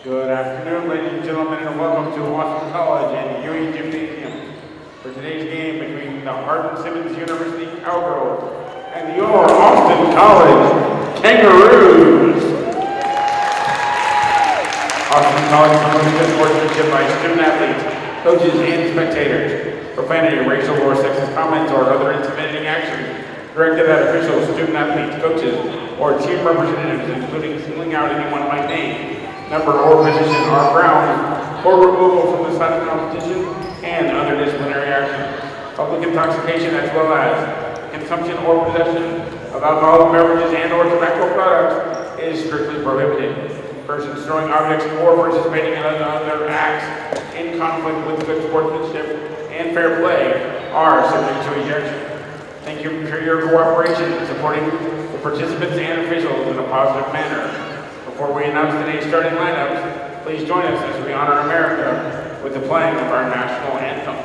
Good afternoon, ladies and gentlemen, and welcome to Washington College and UE Gymnasium for today's game between the Hardin Simmons University Cowgirls and your Austin College Kangaroos. Austin College promotes good sportsmanship by student athletes, coaches, and spectators. Profanity, racial or sexist comments, or other intimidating actions directed at officials, student athletes, coaches, or team representatives, including singling out anyone by name, number, or position, are grounds for removal from the side of competition and other disciplinary action. Public intoxication, as well as consumption or possession of alcoholic beverages and or tobacco products, is strictly prohibited. Persons throwing objects or participating in other acts in conflict with good sportsmanship and fair play are subject to ejection. Thank you for your cooperation in supporting the participants and officials in a positive manner. Before we announce today's starting lineups, please join us as we honor America with the playing of our national anthem.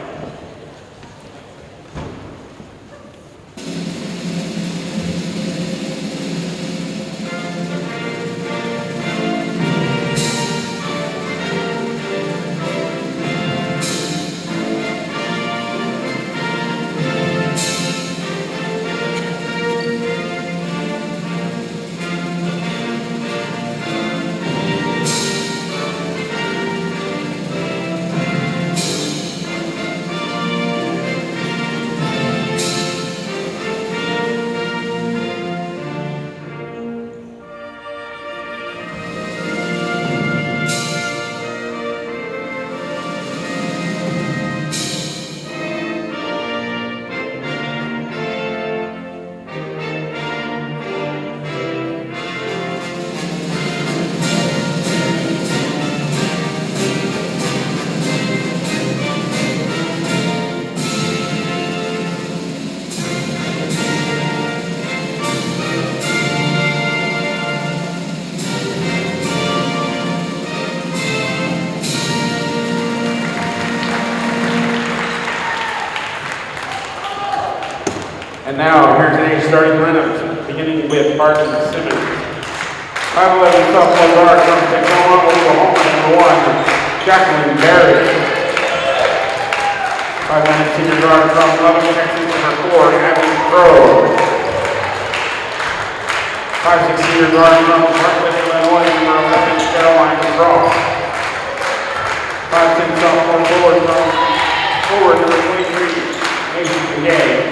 And now, here are today's starting lineups, beginning with Hardin Simmons. 5'11" sophomore guard from Tacoma, Oklahoma, number 1, Jacqueline Berry. 5'9" senior guard from Lubbock, Texas, number 4, Abby Crow. 5'6" senior guard from Parkland, Illinois, number 11, Caroline Cross. 5'10" sophomore forward, number 23, Mason Gay.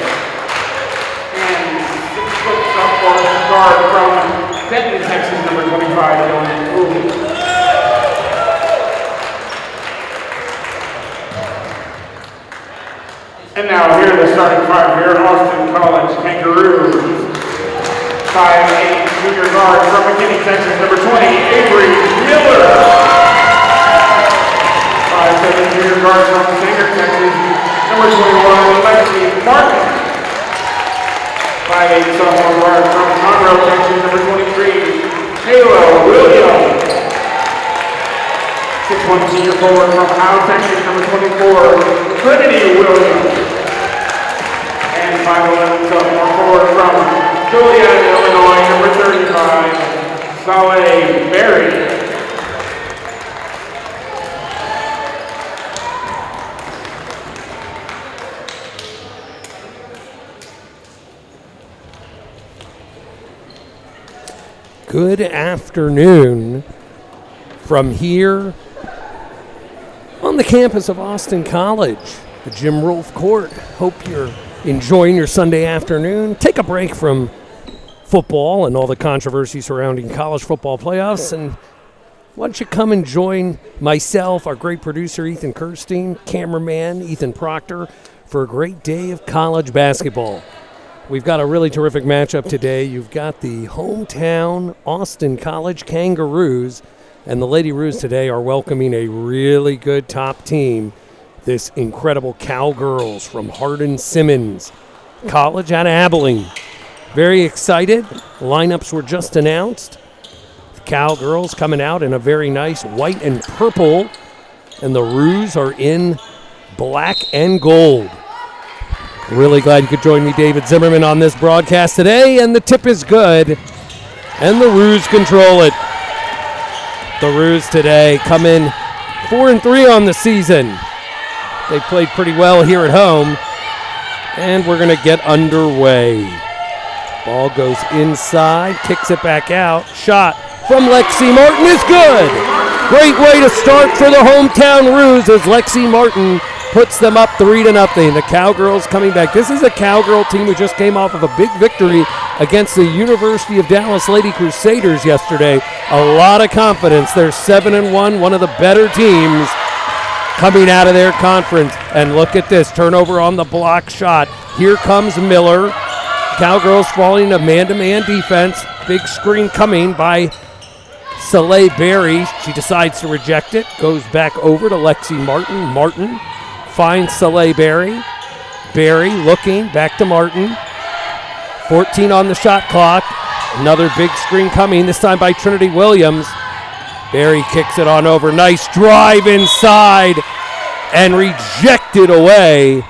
Sophomore guard from Benton, Texas, number 25, Dylan Cooley. And now here are the starting five here at Austin College Kangaroos. 5'8" junior guard from McKinney, Texas, number 20, Avery Miller. 5'7" junior guard from Sanger, Texas, number 21, Lexi Martin. 5'8" sophomore guard from Conroe, Texas, number 23, Halo Williams. 6'1" senior forward from Howe, Texas, number 24, Trinity Williams. And 5'11" sophomore forward from Joliet, Illinois, number 35, Saleh Berry. Good afternoon from here on the campus of Austin College, the Jim Rolfe Court. Hope you're enjoying your Sunday afternoon. Take a break from football and all the controversy surrounding college football playoffs, and why don't you come and join myself, our great producer Ethan Kirstein, cameraman Ethan Proctor, for a great day of college basketball. We've got a really terrific matchup today. You've got the hometown Austin College Kangaroos, and the Lady Roos today are welcoming a really good top team, this incredible Cowgirls from Hardin Simmons College out of Abilene. Very excited. Lineups were just announced. The Cowgirls coming out in a very nice white and purple, and the Roos are in black and gold. Really glad you could join me, David Zimmerman, on this broadcast today, and the tip is good, and the Roos control it. The Roos today come in 4-3 on the season. They played pretty well here at home, and we're going to get underway. Ball goes inside, kicks it back out. Shot from Lexi Martin is good. Great way to start for the hometown Roos as Lexi Martin puts them up 3-0. The Cowgirls coming back. This is a Cowgirl team who just came off of a big victory against the University of Dallas Lady Crusaders yesterday. A lot of confidence. They're 7-1, one of the better teams coming out of their conference. And look at this, turnover on the block shot. Here comes Miller. Cowgirls falling to man-to-man defense. Big screen coming by Soleil Berry. She decides to reject it. Goes back over to Lexi Martin. Martin finds Soleil Berry. Berry looking, back to Martin. 14 on the shot clock. Another big screen coming, this time by Trinity Williams. Berry kicks it on over. Nice drive inside and rejected away.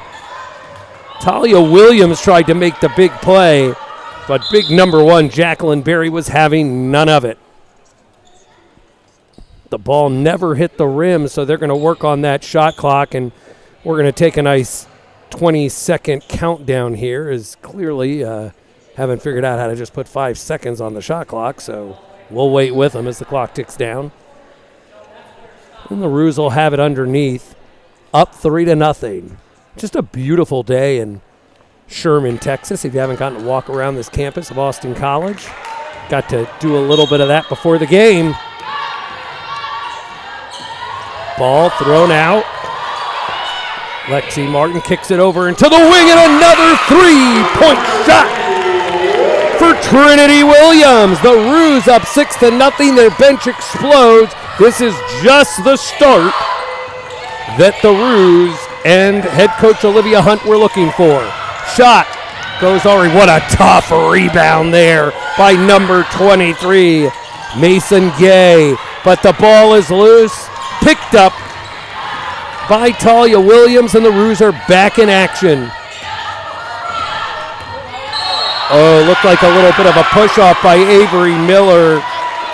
Talia Williams tried to make the big play, but big number one, Jacqueline Berry, was having none of it. The ball never hit the rim, so they're going to work on that shot clock, and we're going to take a nice 20-second countdown here, as clearly haven't figured out how to just put 5 seconds on the shot clock, so we'll wait with them as the clock ticks down. And the Roos will have it underneath, up 3-0. Just a beautiful day in Sherman, Texas. If you haven't gotten to walk around this campus of Austin College, got to do a little bit of that before the game. Ball thrown out. Lexi Martin kicks it over into the wing, and another 3-point shot for Trinity Williams. The Roos up 6-0. Their bench explodes. This is just the start that the Roos and head coach Olivia Hunt were looking for. Shot goes over. What a tough rebound there by number 23, Mason Gay. But the ball is loose, picked up by Talia Williams, and the Roos are back in action. Oh, looked like a little bit of a push-off by Avery Miller.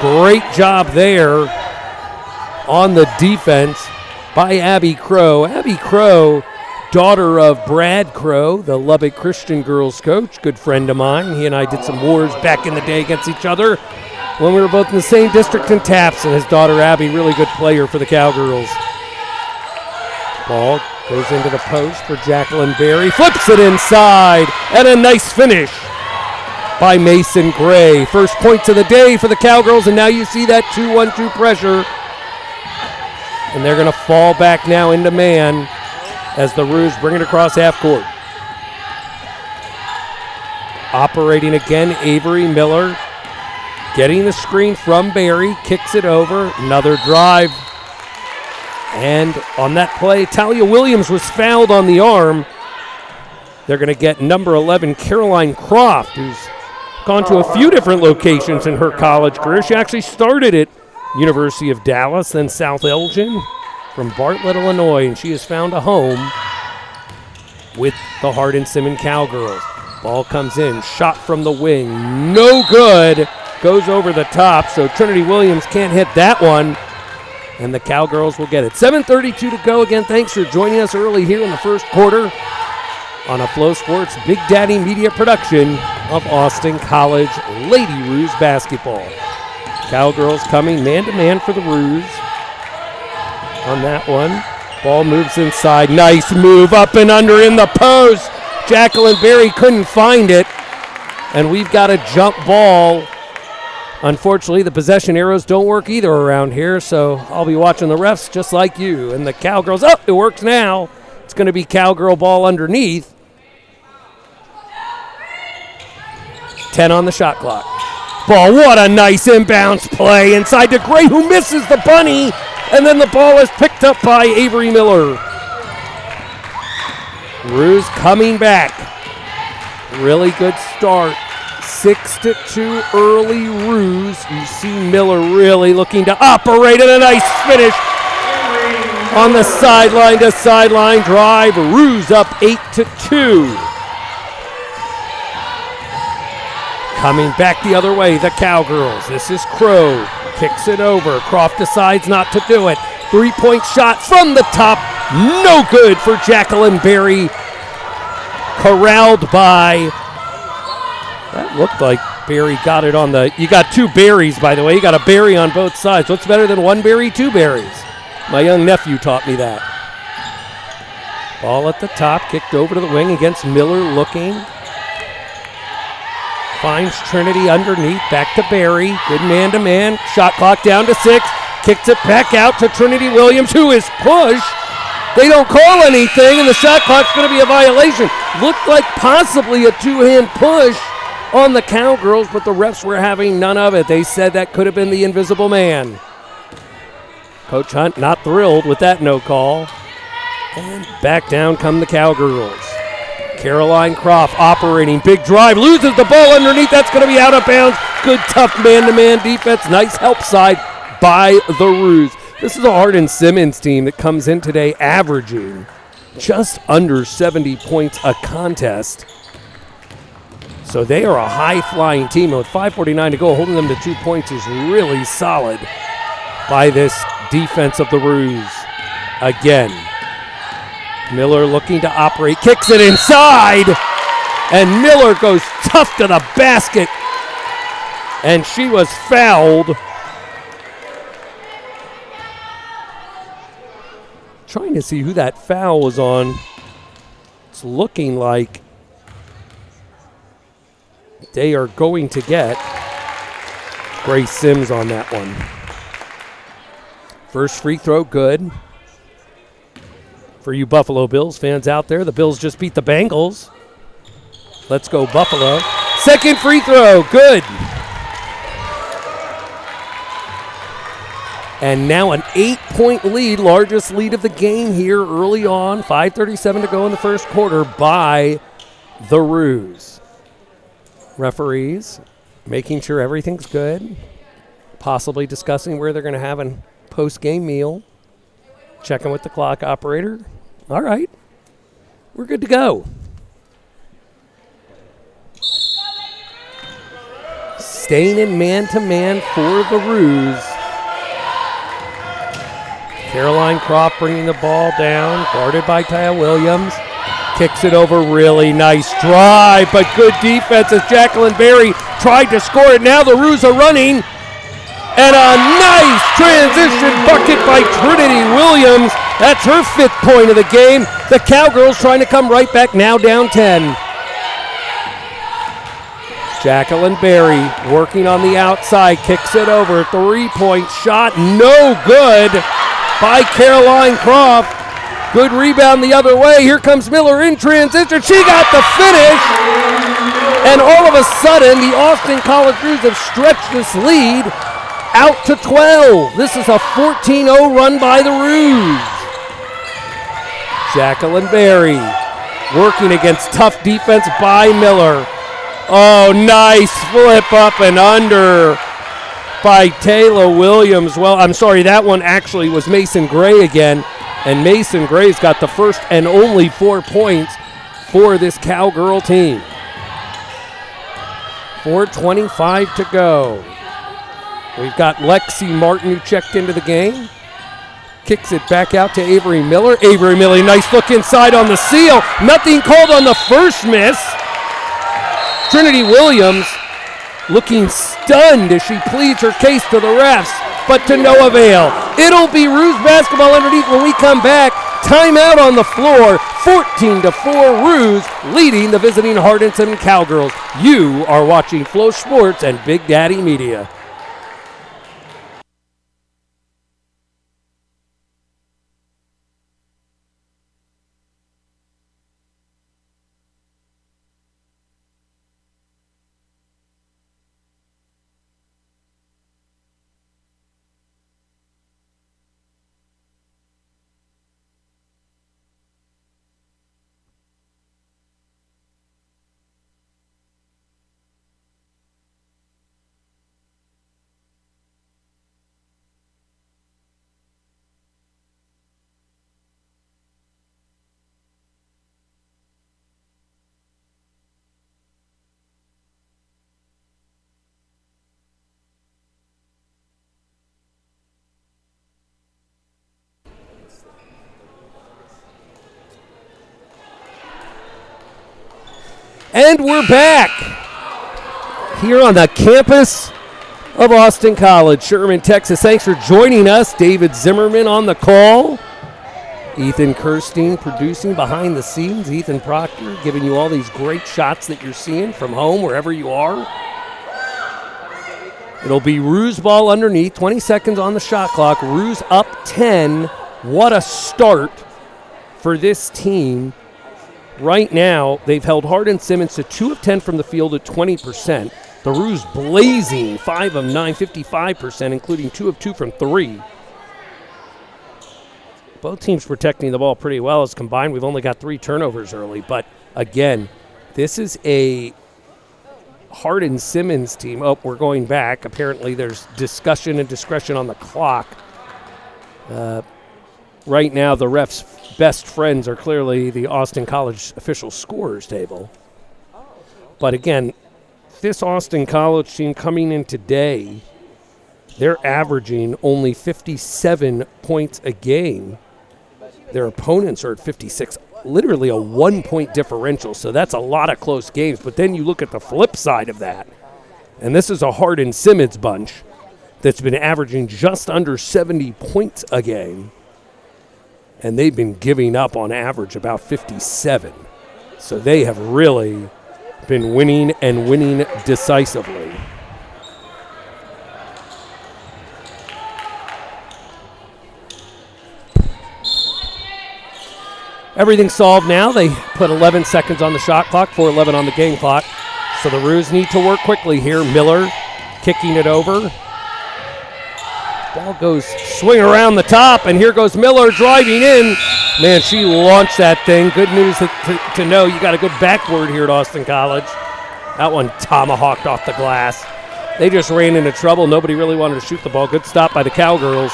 Great job there on the defense by Abby Crow. Abby Crow, daughter of Brad Crow, the Lubbock Christian girls coach, good friend of mine. He and I did some wars back in the day against each other when we were both in the same district in Taps, and his daughter Abby, really good player for the Cowgirls. Ball goes into the post for Jacqueline Berry, flips it inside, and a nice finish by Mason Gray. First points of the day for the Cowgirls, and now you see that 2-1-2 pressure. And they're going to fall back now into man as the Roos bring it across half court. Operating again, Avery Miller. Getting the screen from Berry, kicks it over. Another drive. And on that play, Talia Williams was fouled on the arm. They're going to get number 11, Caroline Croft, who's gone to a few different locations in her college career. She actually started at University of Dallas, then South Elgin from Bartlett, Illinois, and she has found a home with the Hardin Simmons Cowgirls. Ball comes in, shot from the wing, no good, goes over the top, so Trinity Williams can't hit that one, and the Cowgirls will get it. 7:32 to go. Again, thanks for joining us early here in the first quarter on a FloSports Big Daddy Media production of Austin College Lady Roos basketball. Cowgirls coming man-to-man for the Roos on that one. Ball moves inside. Nice move up and under in the post. Jacqueline Berry couldn't find it. And we've got a jump ball. Unfortunately, the possession arrows don't work either around here, so I'll be watching the refs just like you. And the Cowgirls, oh, it works now. It's going to be Cowgirl ball underneath. 10 on the shot clock. Ball, what a nice inbounds play inside to Gray, who misses the bunny, and then the ball is picked up by Avery Miller. Roos coming back. Really good start. 6-2 early Roos. You see Miller really looking to operate, and a nice finish on the sideline to sideline drive. Roos up 8-2. Coming back the other way, the Cowgirls. This is Crow. Kicks it over. Croft decides not to do it. 3-point shot from the top. No good for Jacqueline Berry. Corralled by, that looked like Barry got it on the, you got two berries, by the way. You got a berry on both sides. What's better than one berry? Two berries. My young nephew taught me that. Ball at the top, kicked over to the wing against Miller looking. Finds Trinity underneath, back to Barry. Good man-to-man. Shot clock down to 6. Kicks it back out to Trinity Williams, who is pushed. They don't call anything, and the shot clock's going to be a violation. Looked like possibly a two-hand push on the Cowgirls, but the refs were having none of it. They said that could have been the invisible man. Coach Hunt not thrilled with that no call. And back down come the Cowgirls. Caroline Croft operating, big drive, loses the ball underneath. That's going to be out of bounds. Good, tough man-to-man defense. Nice help side by the Roos. This is a Hardin Simmons team that comes in today averaging just under 70 points a contest. So they are a high-flying team. And with 5:49 to go, holding them to 2 points is really solid by this defense of the Roos. Again, Miller looking to operate, kicks it inside, and Miller goes tough to the basket, and she was fouled. Trying to see who that foul was on. It's looking like they are going to get Grace Sims on that one. First free throw, good. For you Buffalo Bills fans out there, the Bills just beat the Bengals. Let's go Buffalo. Second free throw, good. And now an 8-point lead, largest lead of the game here early on. 5:37 to go in the first quarter by the Roos. Referees making sure everything's good. Possibly discussing where they're going to have a post-game meal. Checking with the clock operator. All right, we're good to go. Staying in man-to-man for the Roos. Caroline Croft bringing the ball down, guarded by Taya Williams. Kicks it over, really nice drive, but good defense as Jacqueline Berry tried to score it. Now the Roos are running. And a nice transition bucket by Trinity Williams. That's her 5th point of the game. The Cowgirls trying to come right back, now down 10. Jacqueline Berry working on the outside, kicks it over, 3-point shot, no good by Caroline Croft. Good rebound the other way. Here comes Miller in transition. She got the finish. And all of a sudden, the Austin College Roos have stretched this lead out to 12. This is a 14-0 run by the Roos. Jacqueline Berry working against tough defense by Miller. Oh, nice flip up and under by Taylor Williams. Well, I'm sorry, that one actually was Mason Gray again. And Mason Gray's got the first and only 4 points for this Cowgirl team. 4:25 to go. We've got Lexi Martin who checked into the game. Kicks it back out to Avery Miller. Avery Miller, nice look inside on the seal. Nothing called on the first miss. Trinity Williams looking stunned as she pleads her case to the refs, but to no avail. It'll be Roos basketball underneath when we come back. Timeout on the floor. 14-4 Roos leading the visiting Hardin Simmons Cowgirls. You are watching FloSports and Big Daddy Media. And we're back. here on the campus of Austin College, Sherman, Texas. Thanks for joining us. David Zimmerman on the call. Ethan Kirstein producing behind the scenes. Ethan Proctor giving you all these great shots that you're seeing from home, wherever you are. It'll be Ruse ball underneath, 20 seconds on the shot clock. Ruse up 10. What a start for this team. Right now, they've held Hardin Simmons to 2 of 10 from the field at 20%. The Ruse blazing 5 of 9, 55%, including 2 of 2 from 3. Both teams protecting the ball pretty well as combined. We've only got 3 turnovers early. But, again, this is a Hardin Simmons team. Oh, we're going back. Apparently there's discussion and discretion on the clock. Right now, the refs' best friends are clearly the Austin College official scorers table. But again, this Austin College team coming in today, they're averaging only 57 points a game. Their opponents are at 56, literally a 1-point differential, so that's a lot of close games. But then you look at the flip side of that, and this is a Hardin Simmons bunch that's been averaging just under 70 points a game, and they've been giving up on average about 57. So they have really been winning and winning decisively. Everything's solved now. They put 11 seconds on the shot clock, 4:11 on the game clock. So the Roos need to work quickly here. Miller kicking it over. Ball goes swing around the top, and here goes Miller driving in. Man, she launched that thing. Good news to know you got a good backboard here at Austin College. That one tomahawked off the glass. They just ran into trouble. Nobody really wanted to shoot the ball. Good stop by the Cowgirls.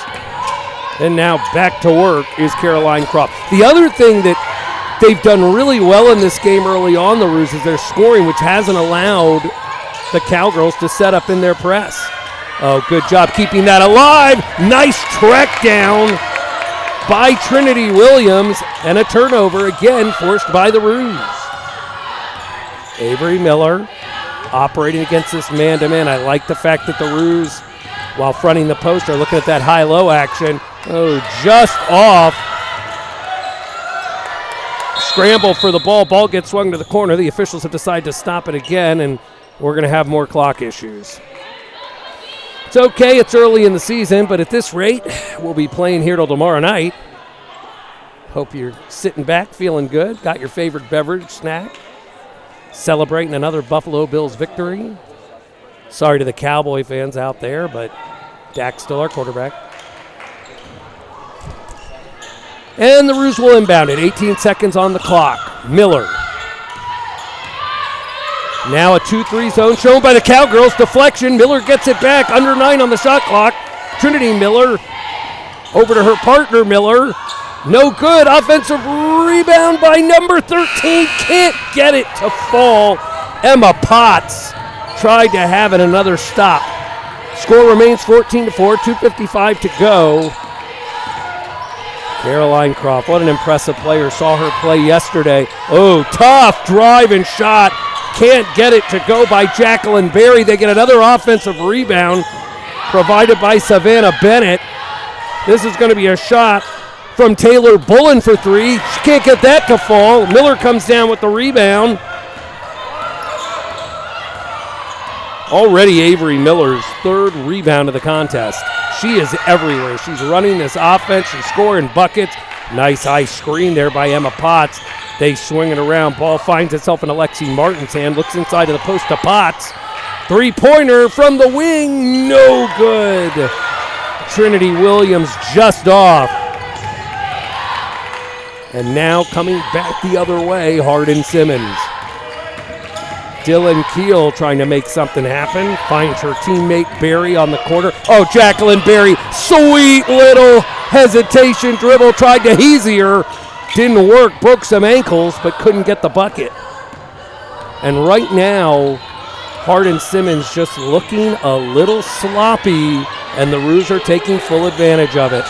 And now back to work is Caroline Croft. The other thing that they've done really well in this game early on, the Roos, is their scoring, which hasn't allowed the Cowgirls to set up in their press. Oh, good job keeping that alive. Nice track down by Trinity Williams, and a turnover again forced by the Roos. Avery Miller operating against this man-to-man. I like the fact that the Roos, while fronting the post, are looking at that high-low action. Oh, just off. Scramble for the ball. Ball gets swung to the corner. The officials have decided to stop it again, and we're going to have more clock issues. It's okay, it's early in the season, but at this rate, we'll be playing here till tomorrow night. Hope you're sitting back, feeling good, got your favorite beverage, snack, celebrating another Buffalo Bills victory. Sorry to the Cowboy fans out there, but Dak's still our quarterback. And the Roos will inbound it, 18 seconds on the clock. Miller. Now a 2-3 zone shown by the Cowgirls. Deflection. Miller gets it back. Under 9 on the shot clock. Trinity Miller over to her partner Miller. No good. Offensive rebound by number 13. Can't get it to fall. Emma Potts tried to have it another stop. Score remains 14-4. 2:55 to go. Caroline Croft, what an impressive player. Saw her play yesterday. Oh, tough drive and shot. Can't get it to go by Jacqueline Berry. They get another offensive rebound provided by Savannah Bennett. This is going to be a shot from Taylor Bullen for 3. She can't get that to fall. Miller comes down with the rebound. Already Avery Miller's 3rd rebound of the contest. She is everywhere. She's running this offense. She's scoring buckets. Nice high screen there by Emma Potts. They swing it around. Ball finds itself in Alexi Martin's hand. Looks inside of the post to Potts. 3-pointer from the wing. No good. Trinity Williams just off. And now coming back the other way, Hardin Simmons. Dylan Keel trying to make something happen. Finds her teammate Berry on the corner. Oh, Jacqueline Berry. Sweet little hesitation dribble. Tried to hazy her. Didn't work. Broke some ankles, but couldn't get the bucket. And right now, Hardin Simmons just looking a little sloppy, and the Roos are taking full advantage of it.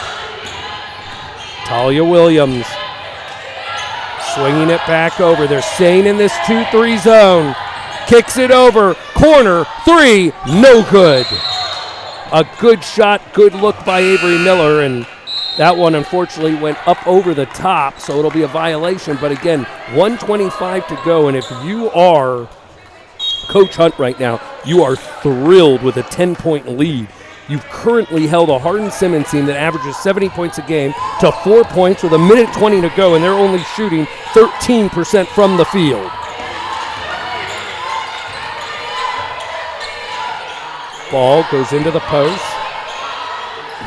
Talia Williams swinging it back over. They're staying in this 2-3 zone. kicks it over, corner, three, no good. A good shot, good look by Avery Miller, and that one unfortunately went up over the top, so it'll be a violation. But again, 1:25 to go, and if you are Coach Hunt right now, you are thrilled with a 10-point lead. You've currently held a Hardin Simmons team that averages 70 points a game to 4 points with 1:20 to go, and they're only shooting 13% from the field. Ball goes into the post.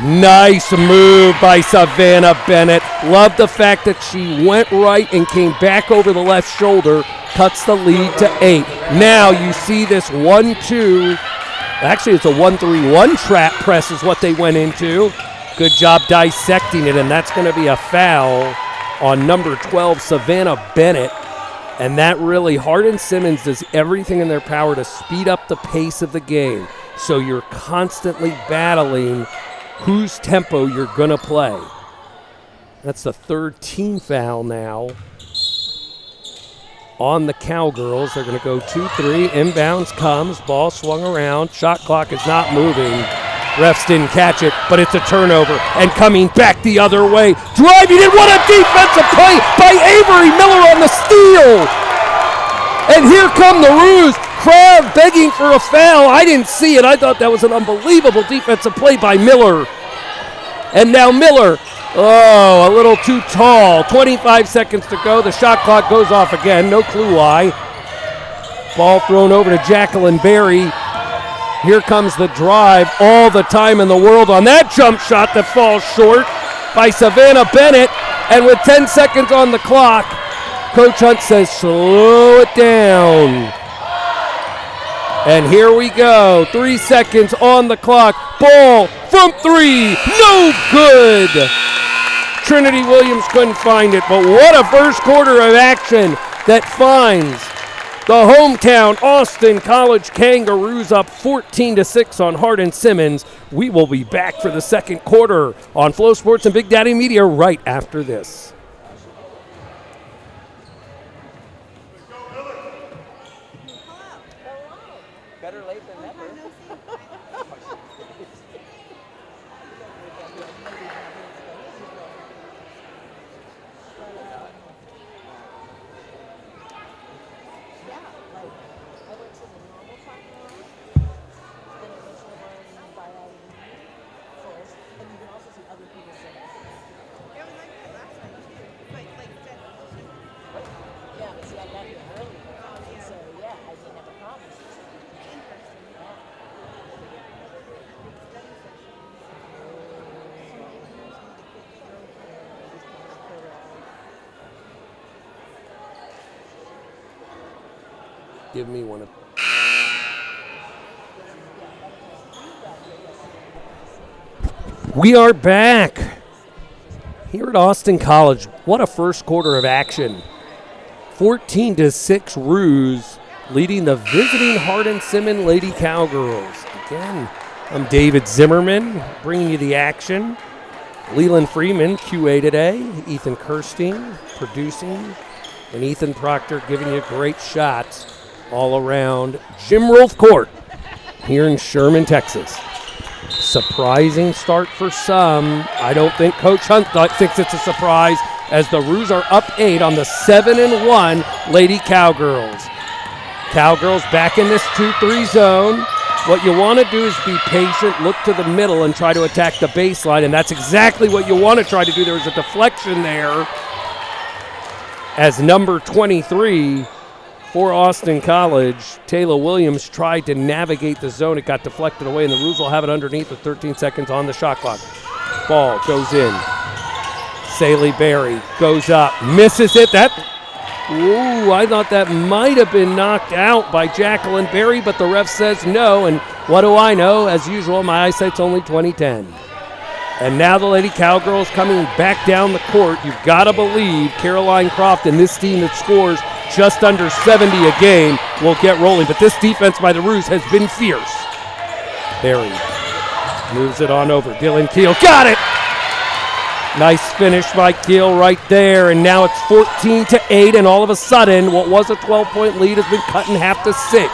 Nice move by Savannah Bennett. Love the fact that she went right and came back over the left shoulder, cuts the lead to 8. Now you see this 1-2. Actually, it's a 1-3-1 trap press is what they went into. Good job dissecting it, and that's going to be a foul on number 12, Savannah Bennett. And that really, Hardin Simmons does everything in their power to speed up the pace of the game. So you're constantly battling whose tempo you're going to play. That's the third team foul now on the Cowgirls. They're going to go 2-3. Inbounds comes. Ball swung around. Shot clock is not moving. Refs didn't catch it, but it's a turnover. And coming back the other way. Driving it. What a defensive play by Avery Miller on the steal. And here come the Roos. Crowd begging for a foul. I didn't see it. I thought that was an unbelievable defensive play by Miller. And now Miller, a little too tall. 25 seconds to go. The shot clock goes off again. No clue why. Ball thrown over to Jacqueline Berry. Here comes the drive. All the time in the world on that jump shot that falls short by Savannah Bennett. And with 10 seconds on the clock, Coach Hunt says, slow it down. And here we go. 3 seconds on the clock. Ball from three. No good. Trinity Williams couldn't find it, but what a first quarter of action that finds the hometown Austin College Kangaroos up 14-6 on Hardin Simmons. We will be back for the second quarter on FloSports and Big Daddy Media right after this. Better late than never. Give me one of. We are back here at Austin College. What a first quarter of action. 14-6 Roos leading the visiting Hardin Simmons Lady Cowgirls. Again, I'm David Zimmerman bringing you the action. Leland Freeman, QA today. Ethan Kirstein producing. And Ethan Proctor giving you great shots all around Jim Rolfe Court here in Sherman, Texas. Surprising start for some. I don't think Coach Hunt thinks it's a surprise as the Roos are up 8 on the 7-1 Lady Cowgirls. Cowgirls back in this 2-3 zone. What you want to do is be patient, look to the middle, and try to attack the baseline, and that's exactly what you want to try to do. There was a deflection there as number 23 for Austin College, Taylor Williams, tried to navigate the zone. It got deflected away, and the Roos will have it underneath with 13 seconds on the shot clock. Ball goes in. Saley Berry goes up, misses it. I thought that might have been knocked out by Jacqueline Berry, but the ref says no, and what do I know? As usual, my eyesight's only 20/10. And now the Lady Cowgirls coming back down the court. You've got to believe Caroline Croft and this team that scores just under 70 a game will get rolling. But this defense by the Roos has been fierce. Berry moves it on over. Dylan Keel got it. Nice finish by Keel right there, and now it's 14-8, and all of a sudden, what was a 12-point lead has been cut in half to 6.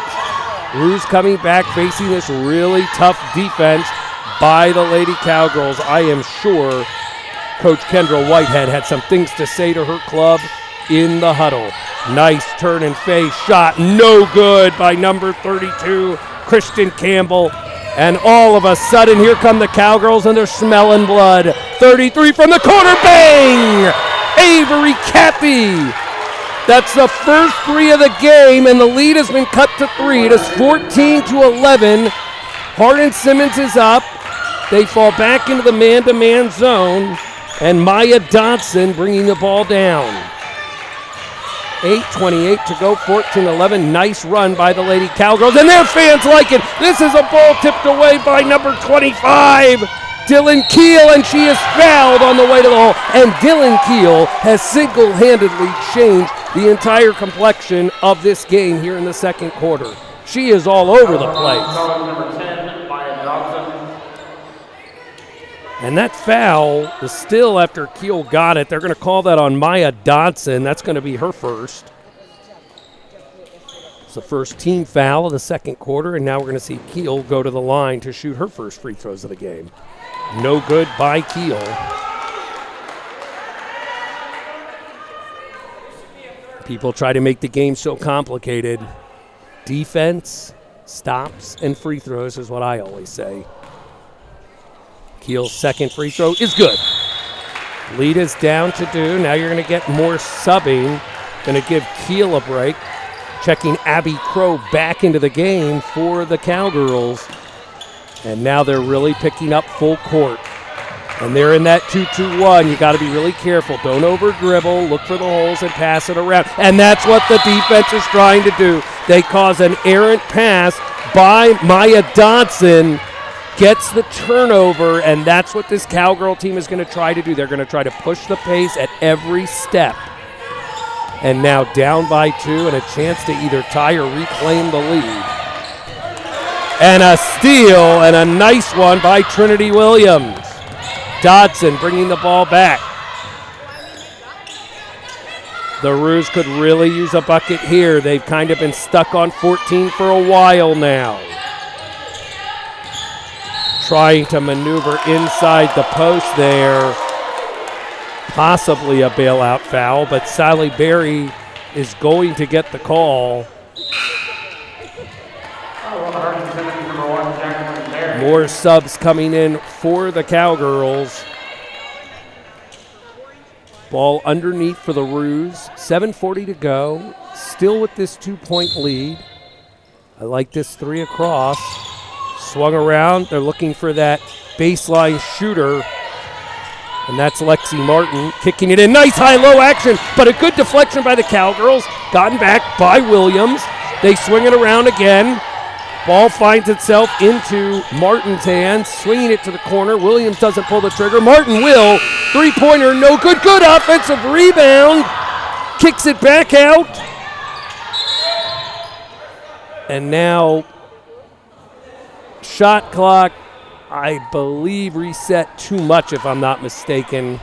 Ruse coming back, facing this really tough defense by the Lady Cowgirls. I am sure Coach Kendra Whitehead had some things to say to her club in the huddle. Nice turn and face shot, no good by number 32, Kristen Campbell. And all of a sudden, here come the Cowgirls, and they're smelling blood. 33 from the corner, bang! Avery Cappy. That's the first 3 of the game, and the lead has been cut to 3. It is 14-11. Hardin Simmons is up. They fall back into the man-to-man zone, and Maya Dodson bringing the ball down. 8:28 to go, 14-11. Nice run by the Lady Cowgirls, and their fans like it. This is a ball tipped away by number 25, Dylan Keel, and she is fouled on the way to the hole. And Dylan Keel has single-handedly changed the entire complexion of this game here in the second quarter. She is all over the place. Number 10, Maya Dodson. And that foul is still after Keel got it. They're going to call that on Maya Dodson. That's going to be her first. It's the first team foul of the second quarter, and now we're going to see Keel go to the line to shoot her first free throws of the game. No good by Keel. People try to make the game so complicated. Defense, stops, and free throws is what I always say. Keel's second free throw is good. Lead is down to 2. Now you're going to get more subbing. Going to give Keel a break. Checking Abby Crow back into the game for the Cowgirls. And now they're really picking up full court. And they're in that 2-2-1. You got to be really careful. Don't over-dribble. Look for the holes and pass it around. And that's what the defense is trying to do. They cause an errant pass by Maya Dodson. Gets the turnover, and that's what this Cowgirl team is going to try to do. They're going to try to push the pace at every step. And now down by 2 and a chance to either tie or reclaim the lead. And a steal and a nice one by Trinity Williams. Dodson bringing the ball back. The Roos could really use a bucket here. They've kind of been stuck on 14 for a while now. Trying to maneuver inside the post there. Possibly a bailout foul, but Sally Berry is going to get the call. More subs coming in for the Cowgirls. Ball underneath for the Roos. 7:40 to go. Still with this 2-point lead. I like this 3 across. Swung around. They're looking for that baseline shooter. And that's Lexi Martin kicking it in. Nice high-low action, but a good deflection by the Cowgirls. Gotten back by Williams. They swing it around again. Ball finds itself into Martin's hands, swinging it to the corner. Williams doesn't pull the trigger. Martin will. 3-pointer, no good. Good offensive rebound. Kicks it back out. And now shot clock, I believe, reset too much, if I'm not mistaken.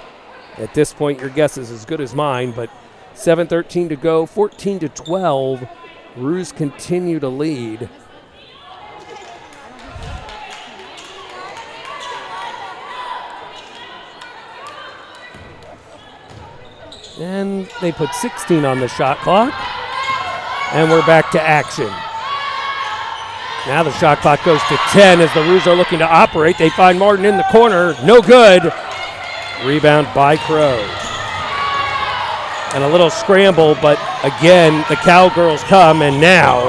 At this point, your guess is as good as mine, but 7:13 to go, 14-12. Roos continue to lead. And they put 16 on the shot clock. And we're back to action. Now the shot clock goes to 10 as the Roos are looking to operate. They find Martin in the corner. No good. Rebound by Crow. And a little scramble, but again, the Cowgirls come, and now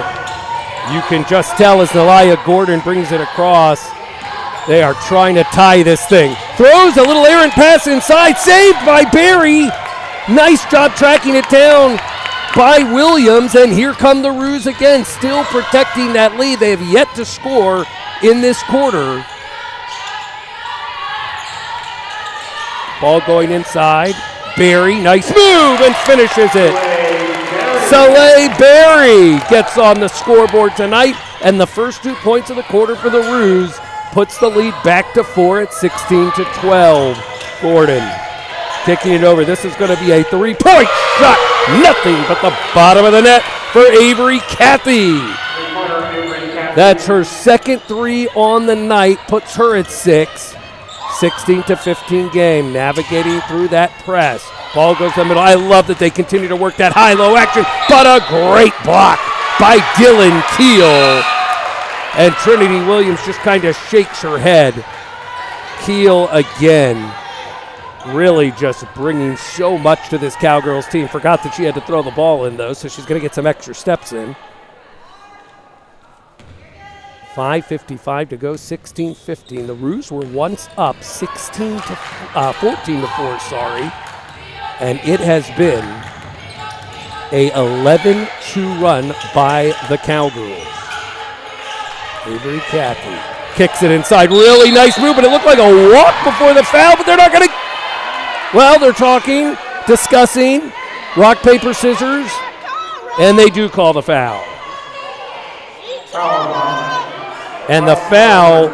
you can just tell as Nelia Gordon brings it across, they are trying to tie this thing. Throws a little errant pass inside, saved by Barry. Nice job tracking it down by Williams, and here come the Roos again, still protecting that lead. They have yet to score in this quarter. Ball going inside. Barry, nice move, and finishes it. Soleil Barry gets on the scoreboard tonight, and the first 2 points of the quarter for the Roos puts the lead back to 4 at 16-12. Gordon Kicking it over. This is going to be a three-point shot. Nothing but the bottom of the net for Avery Cathy. That's her second three on the night, puts her at 6. 16-15 game, navigating through that press. Ball goes to the middle. I love that they continue to work that high-low action, but a great block by Dylan Keel. And Trinity Williams just kind of shakes her head. Keel again, really just bringing so much to this Cowgirls team. Forgot that she had to throw the ball in, though, so she's going to get some extra steps in. 5:55 to go, 16-15. The Roos were once up 14 to 4, sorry. And it has been a 11-2 run by the Cowgirls. Avery Cathy kicks it inside. Really nice move, but it looked like a walk before the foul, but they're not going to. Well, they're talking, discussing, rock, paper, scissors, and they do call the foul. And the foul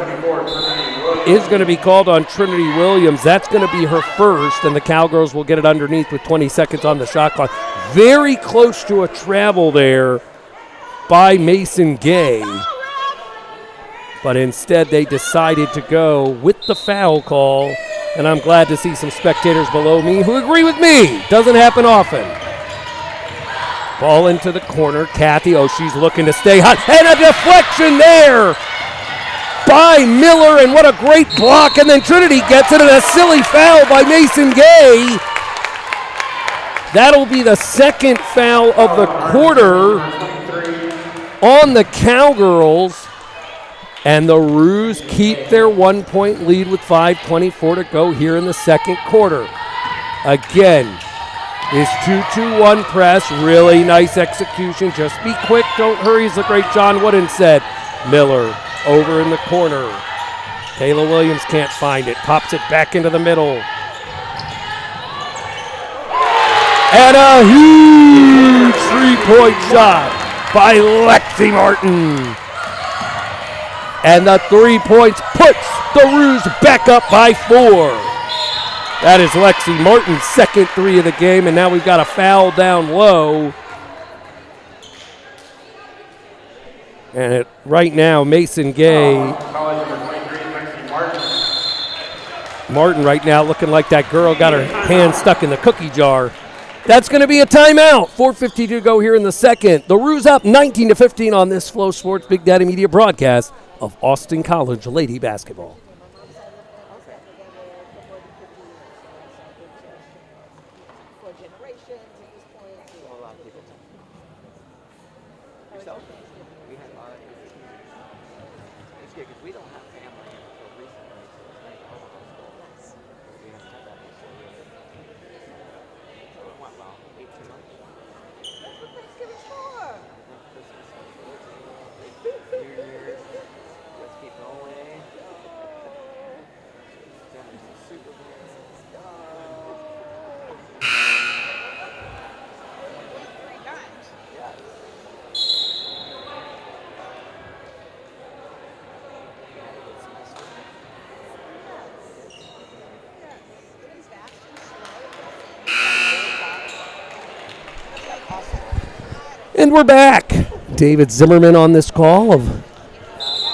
is going to be called on Trinity Williams. That's going to be her first, and the Cowgirls will get it underneath with 20 seconds on the shot clock. Very close to a travel there by Mason Gay. But instead they decided to go with the foul call, and I'm glad to see some spectators below me who agree with me. Doesn't happen often. Ball into the corner. Cathy, she's looking to stay hot. And a deflection there by Miller, and what a great block. And then Trinity gets it, and a silly foul by Mason Gay. That'll be the second foul of the quarter on the Cowgirls. And the Roos keep their 1-point lead with 5:24 to go here in the second quarter. Again, this 2-2-1 press, really nice execution. Just be quick, don't hurry, as the great John Wooden said. Miller over in the corner. Kayla Williams can't find it, pops it back into the middle. And a huge three-point shot by Lexi Martin. And the 3 points puts the Roos back up by 4. That is Lexi Martin's second three of the game, and now we've got a foul down low. And right now, Mason Gay. Martin right now looking like that girl got her hand stuck in the cookie jar. That's going to be a timeout. 4:50 to go here in the second. The Roos up 19-15 on this FloSports Big Daddy Media broadcast of Austin College Lady Basketball. And we're back. David Zimmerman on this call of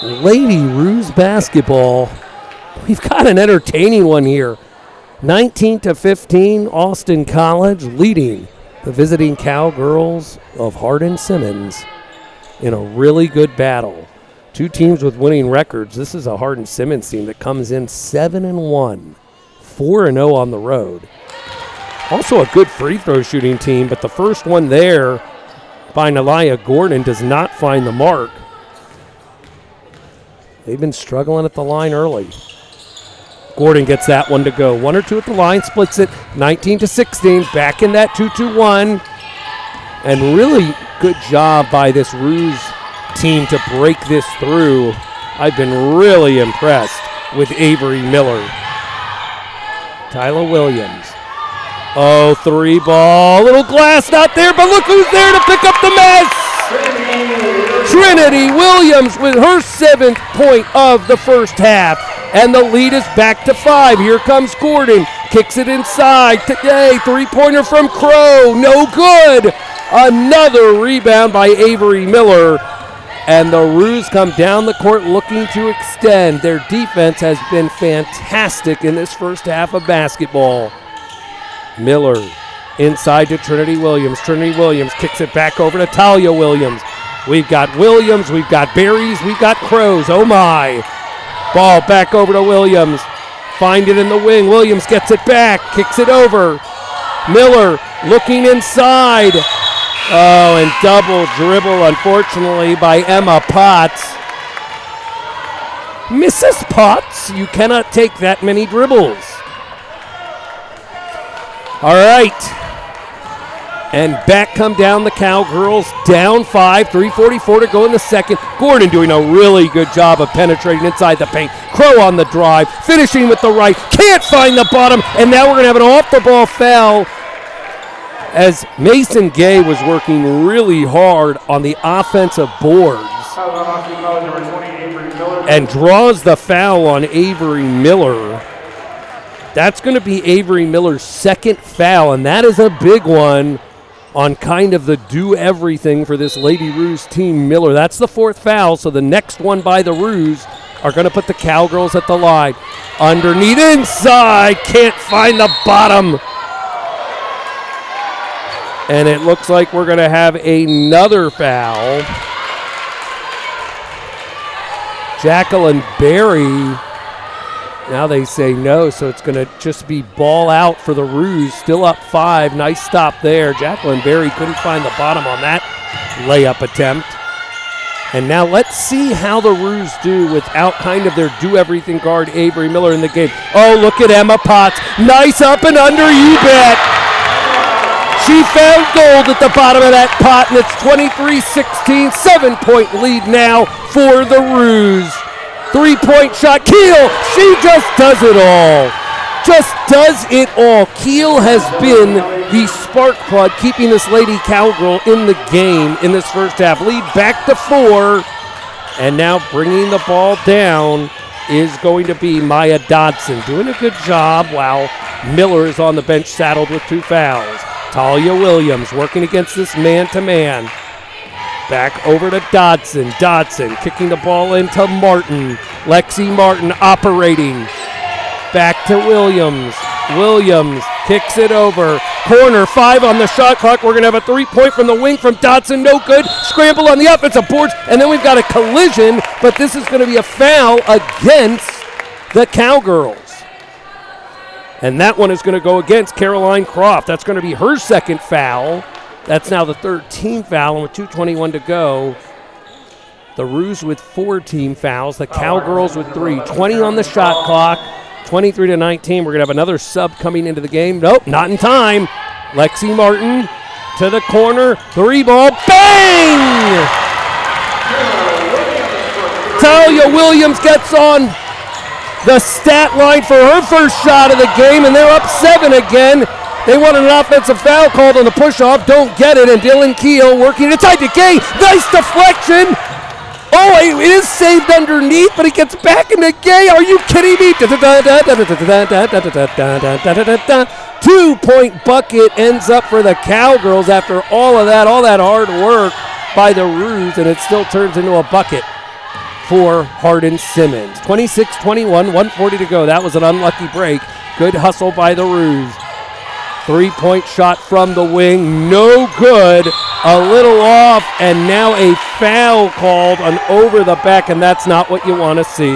Lady Roos basketball. We've got an entertaining one here. 19-15, Austin College leading the visiting Cowgirls of Hardin Simmons in a really good battle. Two teams with winning records. This is a Hardin Simmons team that comes in 7-1, 4-0 on the road. Also a good free throw shooting team, but the first one there by Nalia Gordon does not find the mark. They've been struggling at the line early. Gordon gets that one to go. 1 or 2 at the line, splits it 19-16, back in that 2-2-1. And really good job by this Roos team to break this through. I've been really impressed with Avery Miller. Tyler Williams. Oh, three ball. Little glass not there, but look who's there to pick up the mess. Trinity Williams with her 7th point of the first half. And the lead is back to 5. Here comes Gordon. kicks it inside. Today, three-pointer from Crow, no good. Another rebound by Avery Miller. And the Roos come down the court looking to extend. Their defense has been fantastic in this first half of basketball. Miller inside to Trinity Williams. Trinity Williams kicks it back over to Talia Williams. We've got Williams, we've got Berries, we've got Crows. Oh my. Ball back over to Williams. Find it in the wing. Williams gets it back, kicks it over. Miller looking inside. Oh, and double dribble, unfortunately, by Emma Potts. Mrs. Potts, you cannot take that many dribbles. All right. And back come down the Cowgirls, down 5, 3:44 to go in the second. Gordon doing a really good job of penetrating inside the paint. Crow on the drive, finishing with the right, can't find the bottom, and now we're going to have an off-the-ball foul as Mason Gay was working really hard on the offensive boards and draws the foul on Avery Miller. That's going to be Avery Miller's second foul, and that is a big one on kind of the do-everything for this Lady Roos team, Miller. That's the fourth foul, so the next one by the Roos are going to put the Cowgirls at the line. Underneath, inside, can't find the bottom. And it looks like we're going to have another foul. Jacqueline Berry. Now they say no, so it's going to just be ball out for the Roos. Still up 5. Nice stop there. Jacqueline Berry couldn't find the bottom on that layup attempt. And now let's see how the Roos do without kind of their do-everything guard, Avery Miller, in the game. Oh, look at Emma Potts. Nice up and under, you bet. She found gold at the bottom of that pot, and it's 23-16, 7-point lead now for the Roos. Three-point shot, Keel, she just does it all. Just does it all. Keel has been the spark plug keeping this Lady Cowgirl in the game in this first half. Lead back to 4, and now bringing the ball down is going to be Maya Dodson. Doing a good job while Miller is on the bench saddled with 2 fouls. Talia Williams working against this man-to-man. Back over to Dodson. Dodson kicking the ball into Martin. Lexi Martin operating. Back to Williams. Williams kicks it over. Corner, 5 on the shot clock. We're going to have a 3-point from the wing from Dodson. No good. Scramble on the offensive boards. And then we've got a collision, but this is going to be a foul against the Cowgirls. And that one is going to go against Caroline Croft. That's going to be her second foul. That's now the 13th foul, and with 2:21 to go, the Roos with 4 team fouls, the Cowgirls with 3. 20 on the shot clock, 23-19. We're going to have another sub coming into the game. Nope, not in time. Lexi Martin to the corner, 3-ball, bang! Talia Williams gets on the stat line for her first shot of the game, and they're up 7 again. They want an offensive foul called on the push-off. Don't get it, and Dylan Keel working inside to Gay. Nice deflection. Oh, it is saved underneath, but it gets back into Gay. Are you kidding me? 2-point bucket ends up for the Cowgirls after all of that hard work by the Roos, and it still turns into a bucket for Hardin Simmons. 26-21, 1:40 to go. That was an unlucky break. Good hustle by the Roos. 3-point shot from the wing, no good, a little off, and now a foul called on over the back, and that's not what you want to see.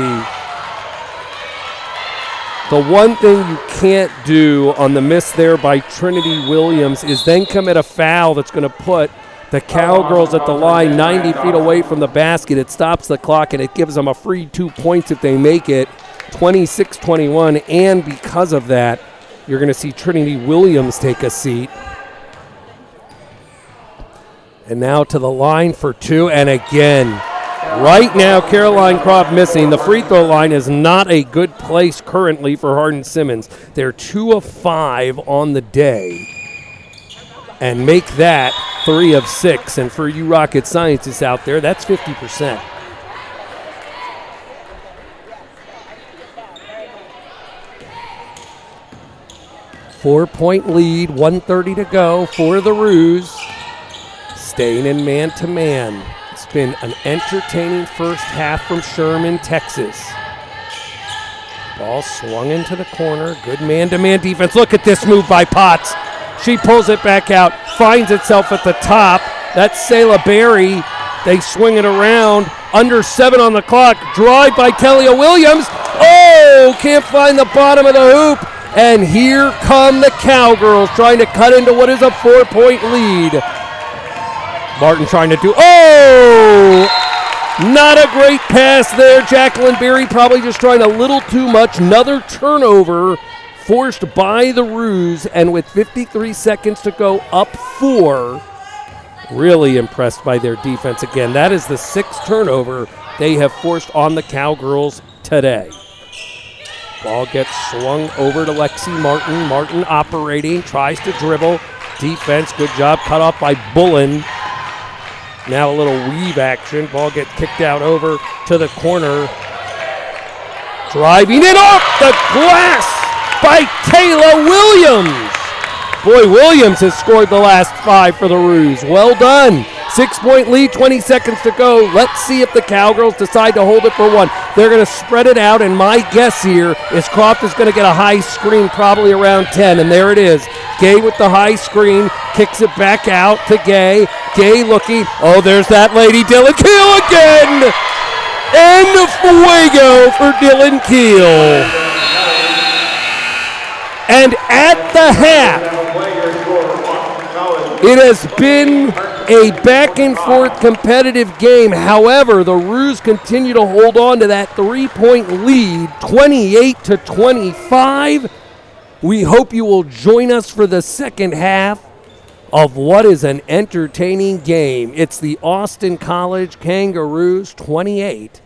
The one thing you can't do on the miss there by Trinity Williams is then commit a foul that's going to put the Cowgirls at the line 90 feet away from the basket. It stops the clock, and it gives them a free 2 points if they make it, 26-21, and because of that, you're going to see Trinity Williams take a seat. And now to the line for 2, and again, right now Caroline Croft missing. The free throw line is not a good place currently for Hardin Simmons. They're 2 of 5 on the day, and make that 3 of 6. And for you rocket scientists out there, that's 50%. 4-point lead, 1:30 to go for the Roos. Staying in man-to-man. It's been an entertaining first half from Sherman, Texas. Ball swung into the corner. Good man-to-man defense. Look at this move by Potts. She pulls it back out, finds itself at the top. That's Selah Berry. They swing it around. Under 7 on the clock. Drive by Telia Williams. Oh, can't find the bottom of the hoop. And here come the Cowgirls trying to cut into what is a 4-point lead. Martin trying to do, not a great pass there. Jacqueline Berry probably just trying a little too much. Another turnover forced by the Roos, and with 53 seconds to go, up 4. Really impressed by their defense again. That is the 6th turnover they have forced on the Cowgirls today. Ball gets swung over to Lexi Martin. Martin operating, tries to dribble. Defense, good job, cut off by Bullen. Now a little weave action. Ball gets kicked out over to the corner. Driving it off the glass by Taylor Williams. Boy, Williams has scored the last 5 for the Roos. Well done. 6-point lead, 20 seconds to go. Let's see if the Cowgirls decide to hold it for 1. They're going to spread it out, and my guess here is Croft is going to get a high screen probably around 10, and there it is. Gay with the high screen, kicks it back out to Gay. Gay looking, there's that lady, Dylan Keel again! And fuego for Dylan Keel. And at the half, it has been a back-and-forth competitive game. However, the Roos continue to hold on to that 3-point lead, 28-25. We hope you will join us for the second half of what is an entertaining game. It's the Austin College Kangaroos 28,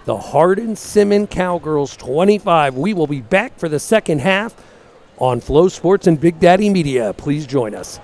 the Hardin Simmons Cowgirls 25. We will be back for the second half on FloSports and Big Daddy Media. Please join us.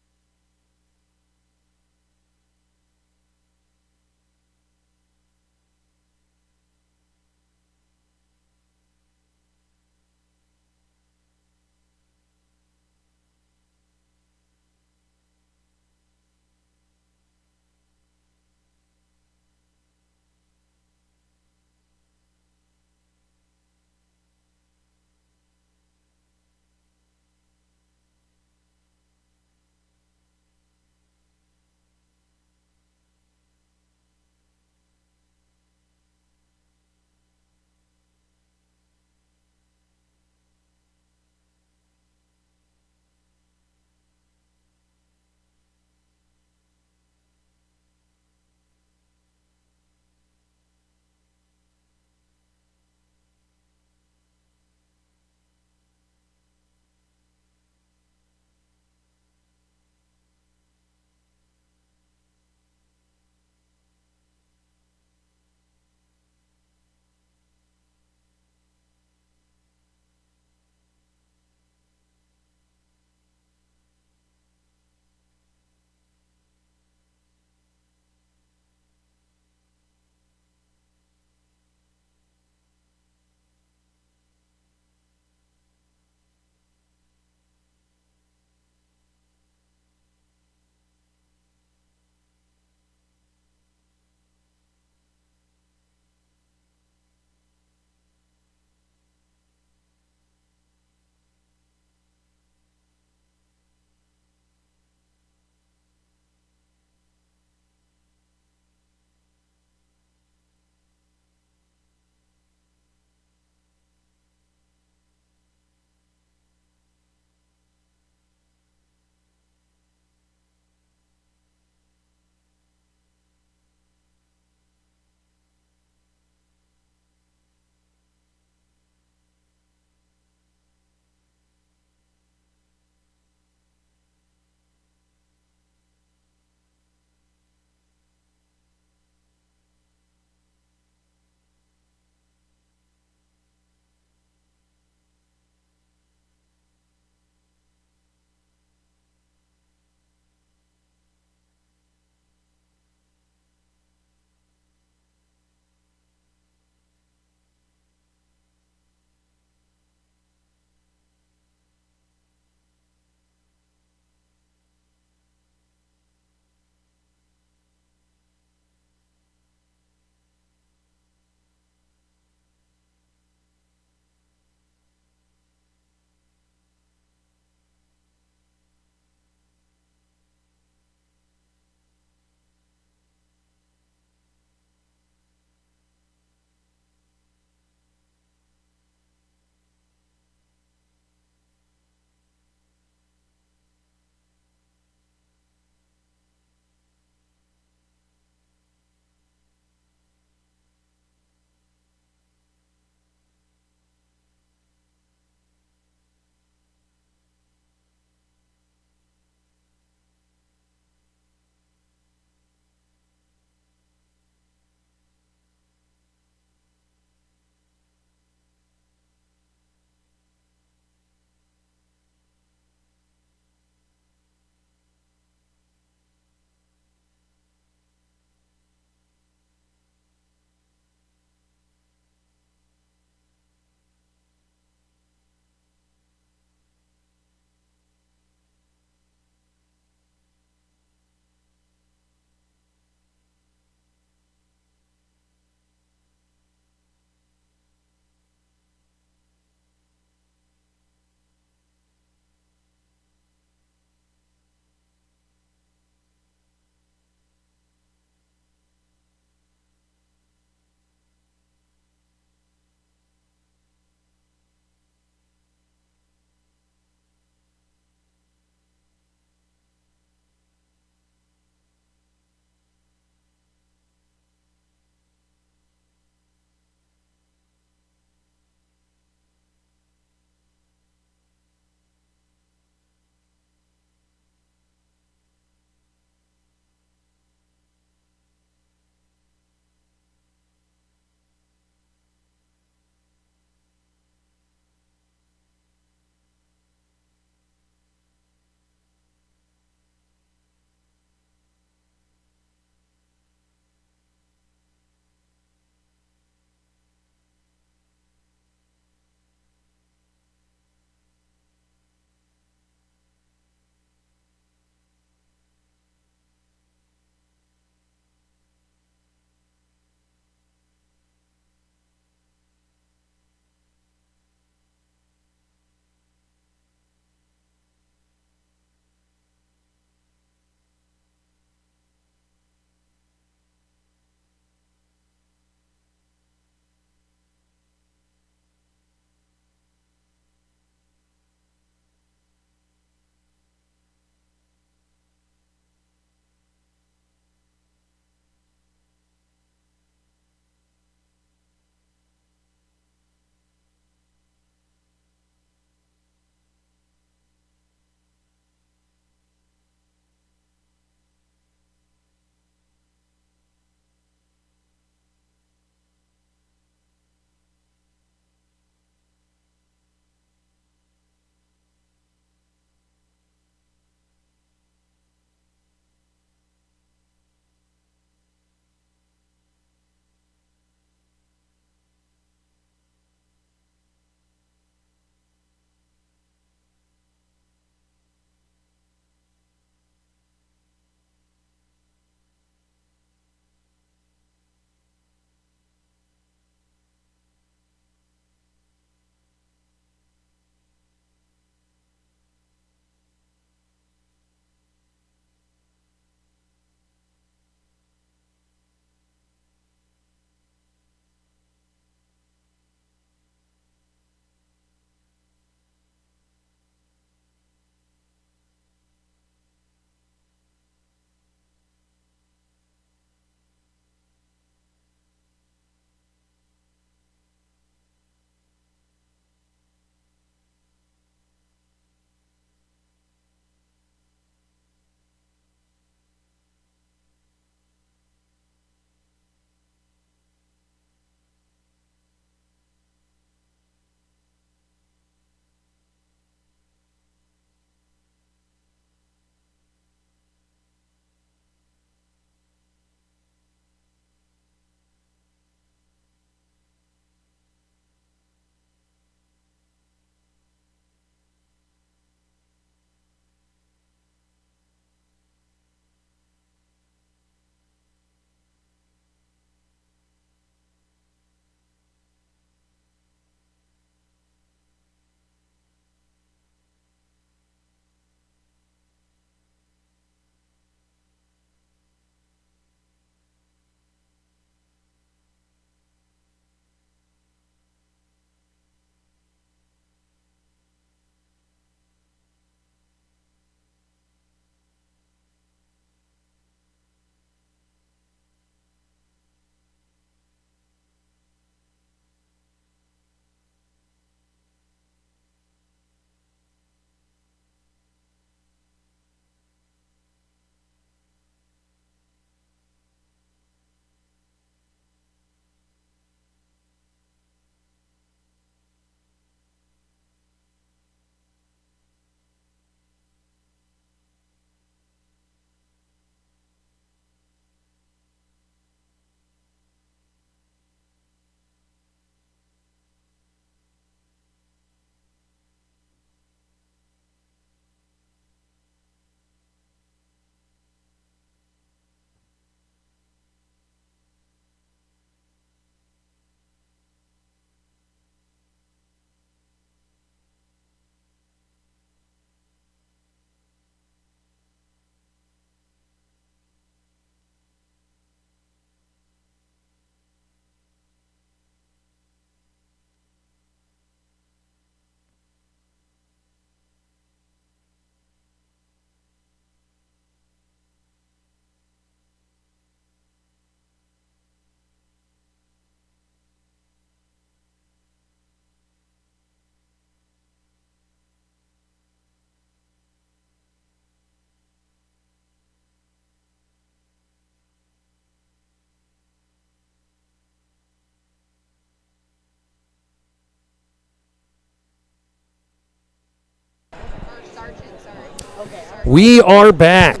We are back.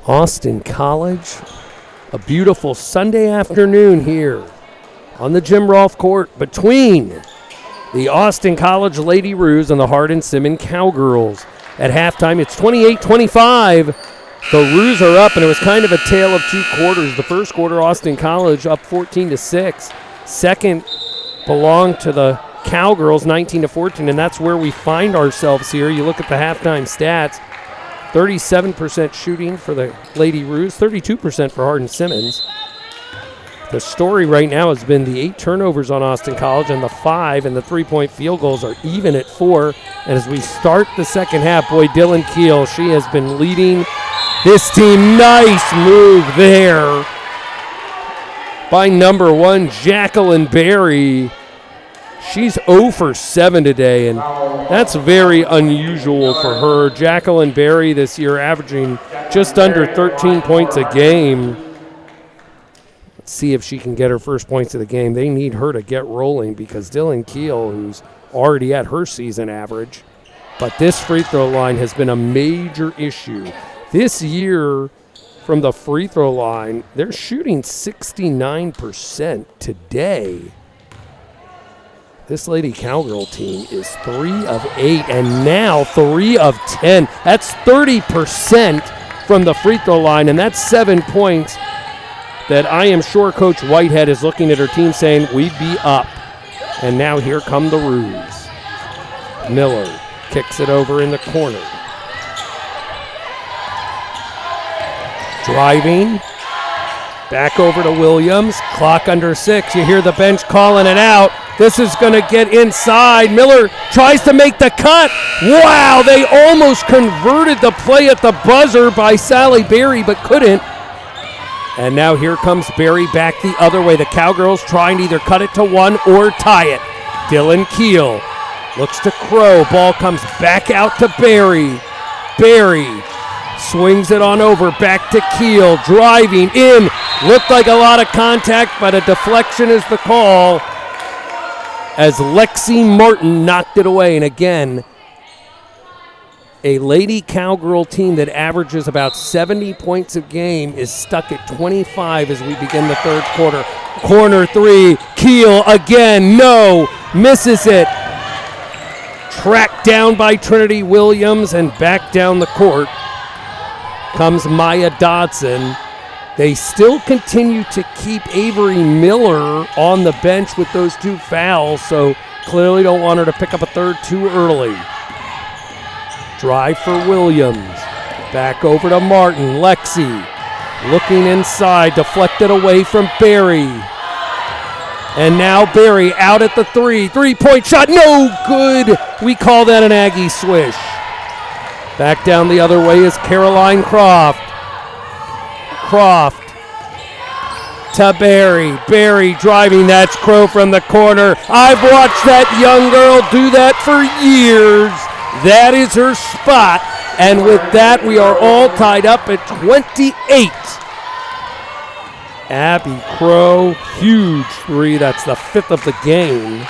Austin College, a beautiful Sunday afternoon here on the Jim Rolfe Court between the Austin College Lady Roos and the Hardin Simmons Cowgirls. At halftime, it's 28-25. The Roos are up, and it was kind of a tale of two quarters. The first quarter, Austin College up 14-6. Second belonged to the Cowgirls, 19-14, and that's where we find ourselves here. You look at the halftime stats, 37% shooting for the Lady Roos, 32% for Hardin Simmons. The story right now has been the 8 turnovers on Austin College and the 5, and the 3-point field goals are even at 4. And as we start the second half, boy, Dylan Keel, she has been leading this team. Nice move there by number 1, Jacqueline Berry. She's 0 for 7 today, and that's very unusual for her. Jacqueline Berry this year averaging just under 13 points a game. See if she can get her first points of the game. They need her to get rolling because Dylan Keel, who's already at her season average, but this free throw line has been a major issue. This year from the free throw line, they're shooting 69% today. This Lady Cowgirl team is 3 of 8 and now 3 of 10. That's 30% from the free throw line, and that's 7 points that I am sure Coach Whitehead is looking at her team saying, we'd be up. And now here come the Roos. Miller kicks it over in the corner. Driving. Back over to Williams. Clock under 6. You hear the bench calling it out. This is going to get inside. Miller tries to make the cut. Wow, they almost converted the play at the buzzer by Sally Berry, but couldn't. And now here comes Berry back the other way. The Cowgirls trying to either cut it to 1 or tie it. Dylan Keel looks to Crow. Ball comes back out to Berry. Berry swings it on over. Back to Keel. Driving in. Looked like a lot of contact, but a deflection is the call as Lexi Martin knocked it away. And again, a Lady Cowgirl team that averages about 70 points a game is stuck at 25 as we begin the third quarter. Corner 3, Keel again, no, misses it. Tracked down by Trinity Williams, and back down the court comes Maya Dodson. They still continue to keep Avery Miller on the bench with those 2 fouls, so clearly don't want her to pick up a third too early. Drive for Williams. Back over to Martin. Lexi looking inside. Deflected away from Berry. And now Berry out at the 3. 3-point shot. No good. We call that an Aggie swish. Back down the other way is Caroline Croft. Croft to Berry. Berry driving. That's Crow from the corner. I've watched that young girl do that for years. That is her spot, and with that, we are all tied up at 28. Abby Crow, huge 3. That's the 5th of the game,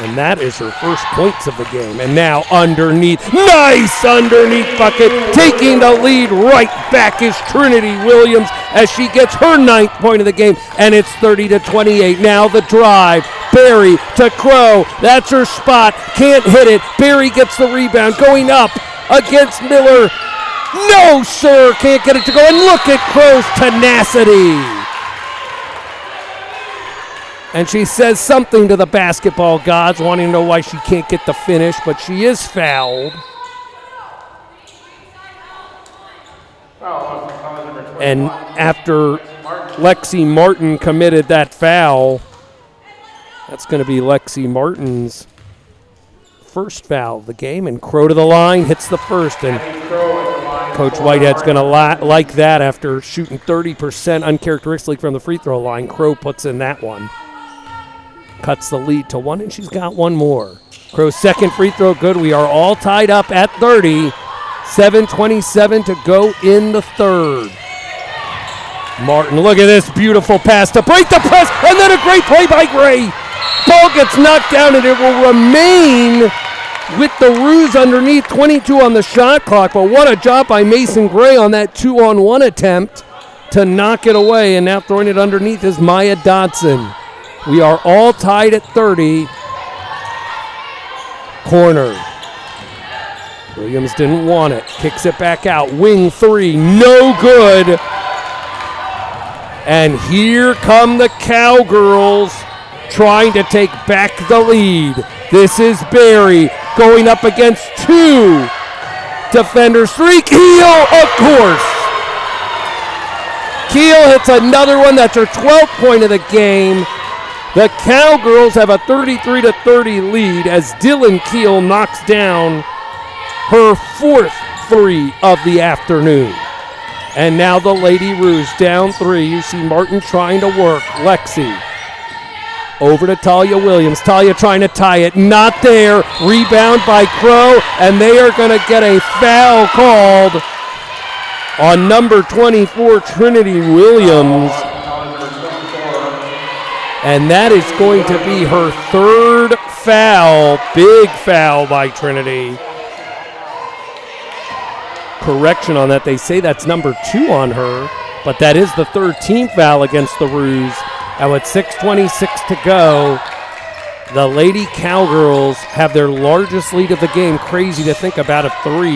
and that is her first points of the game. And now underneath, nice underneath bucket, taking the lead right back is Trinity Williams as she gets her 9th point of the game, and it's 30-28. Now the drive. Berry to Crow. That's her spot. Can't hit it. Berry gets the rebound. Going up against Miller. No, sir. Can't get it to go. And look at Crow's tenacity. And she says something to the basketball gods, wanting to know why she can't get the finish, but she is fouled. And after Lexi Martin committed that foul, that's going to be Lexi Martin's first foul of the game. And Crow to the line, hits the first. And Coach Whitehead's going to like that after shooting 30% uncharacteristically from the free throw line. Crow puts in that one. Cuts the lead to 1, and she's got one more. Crow's second free throw good. We are all tied up at 30. 7:27 to go in the third. Martin, look at this beautiful pass to break the press, and then a great play by Gray. Ball gets knocked down, and it will remain with the ruse underneath, 22 on the shot clock, but what a job by Mason Gray on that 2-on-1 attempt to knock it away, and now throwing it underneath is Maya Dodson. We are all tied at 30. Corner. Williams didn't want it, kicks it back out, wing three, no good. And here come the Cowgirls trying to take back the lead. This is Barry going up against two defenders. Three, Keel, of course. Keel hits another one. That's her 12th point of the game. The Cowgirls have a 33-30 lead as Dylan Keel knocks down her fourth three of the afternoon. And now the Lady Roos down three. You see Martin trying to work. Lexi over to Talia Williams. Talia trying to tie it. Not there. Rebound by Crow. And they are going to get a foul called on number 24, Trinity Williams. And that is going to be her third foul. Big foul by Trinity. Correction on that. They say that's number 2 on her, but that is the third team foul against the Roos. And with 6:26 to go, the Lady Cowgirls have their largest lead of the game. Crazy to think about a 3.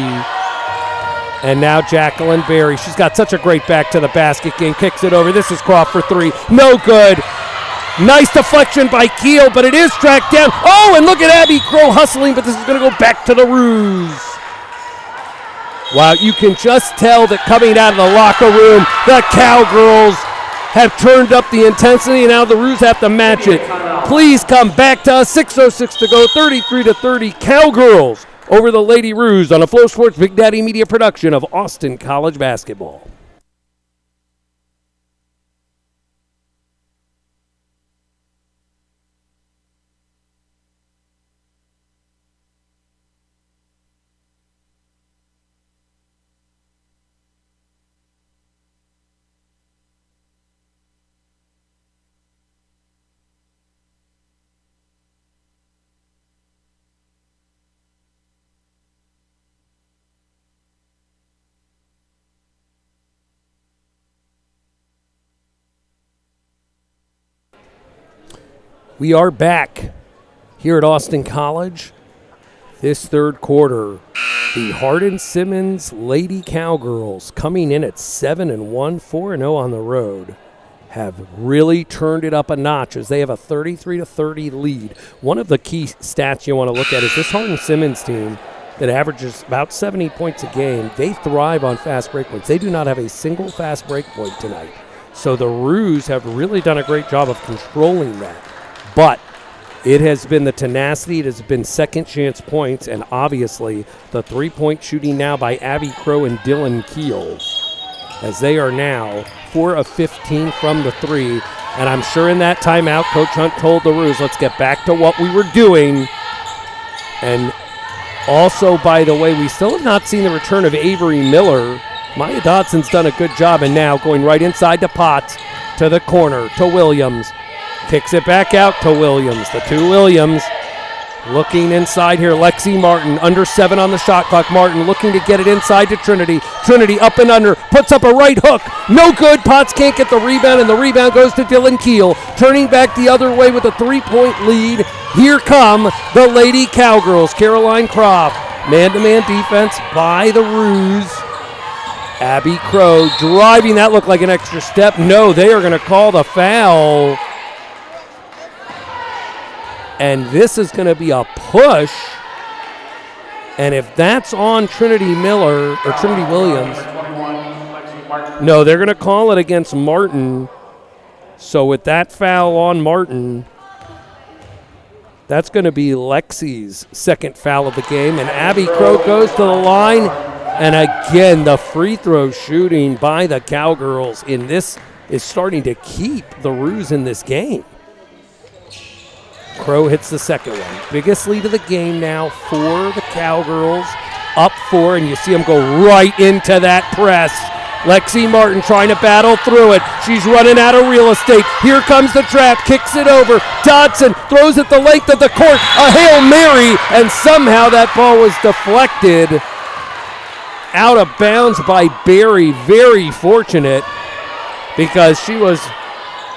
And now Jacqueline Berry. She's got such a great back to the basket game. Kicks it over. This is Croft for 3. No good. Nice deflection by Keel, but it is tracked down. Oh, and look at Abby Crow hustling, but this is going to go back to the Roos. Wow, you can just tell that coming out of the locker room, the Cowgirls have turned up the intensity, and now the Roos have to match it. Please come back to us. 6:06 to go, 33-30. Cowgirls over the Lady Roos on a FloSports Big Daddy Media production of Austin College basketball. We are back here at Austin College. This third quarter, the Hardin Simmons Lady Cowgirls coming in at 7-1, 4-0 on the road, have really turned it up a notch as they have a 33-30 lead. One of the key stats you want to look at is this Hardin Simmons team that averages about 70 points a game. They thrive on fast break points. They do not have a single fast break point tonight. So the Roos have really done a great job of controlling that. But it has been the tenacity, it has been second chance points, and obviously the three-point shooting now by Abby Crow and Dylan Keel, as they are now 4 of 15 from the 3. And I'm sure in that timeout, Coach Hunt told the Roos, let's get back to what we were doing. And also, by the way, we still have not seen the return of Avery Miller. Maya Dodson's done a good job, and now going right inside to Potts, to the corner, to Williams. Kicks it back out to Williams. The two Williams looking inside here. Lexi Martin, under 7 on the shot clock. Martin looking to get it inside to Trinity. Trinity up and under, puts up a right hook. No good. Potts can't get the rebound, and the rebound goes to Dylan Keel. Turning back the other way with a 3-point lead. Here come the Lady Cowgirls. Caroline Croft. Man-to-man defense by the Roos. Abby Crow driving. That looked like an extra step. No, they are going to call the foul. And this is going to be a push. And if that's on Trinity Miller, or Trinity Williams, no, they're going to call it against Martin. So with that foul on Martin, that's going to be Lexi's second foul of the game. And Abby Crow goes to the line. And again, the free throw shooting by the Cowgirls in this is starting to keep the Roos in this game. Crow hits the second one. Biggest lead of the game now for the Cowgirls. Up 4, and you see them go right into that press. Lexi Martin trying to battle through it. She's running out of real estate. Here comes the trap, kicks it over. Dodson throws it the length of the court. A Hail Mary, and somehow that ball was deflected out of bounds by Barry. Very fortunate because she was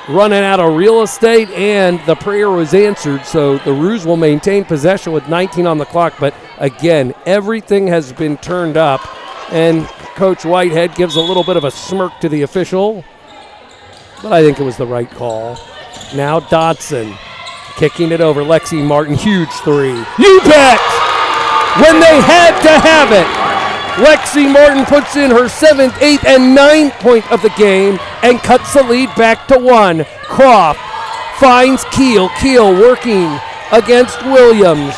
running out of real estate and the prayer was answered. So the Roos will maintain possession with 19 on the clock. But again, everything has been turned up. And Coach Whitehead gives a little bit of a smirk to the official, but I think it was the right call. Now Dodson kicking it over. Lexi Martin, huge three. You bet! When they had to have it, Lexi Martin puts in her 7th, 8th, and 9th point of the game and cuts the lead back to 1. Croft finds Keel. Keel working against Williams.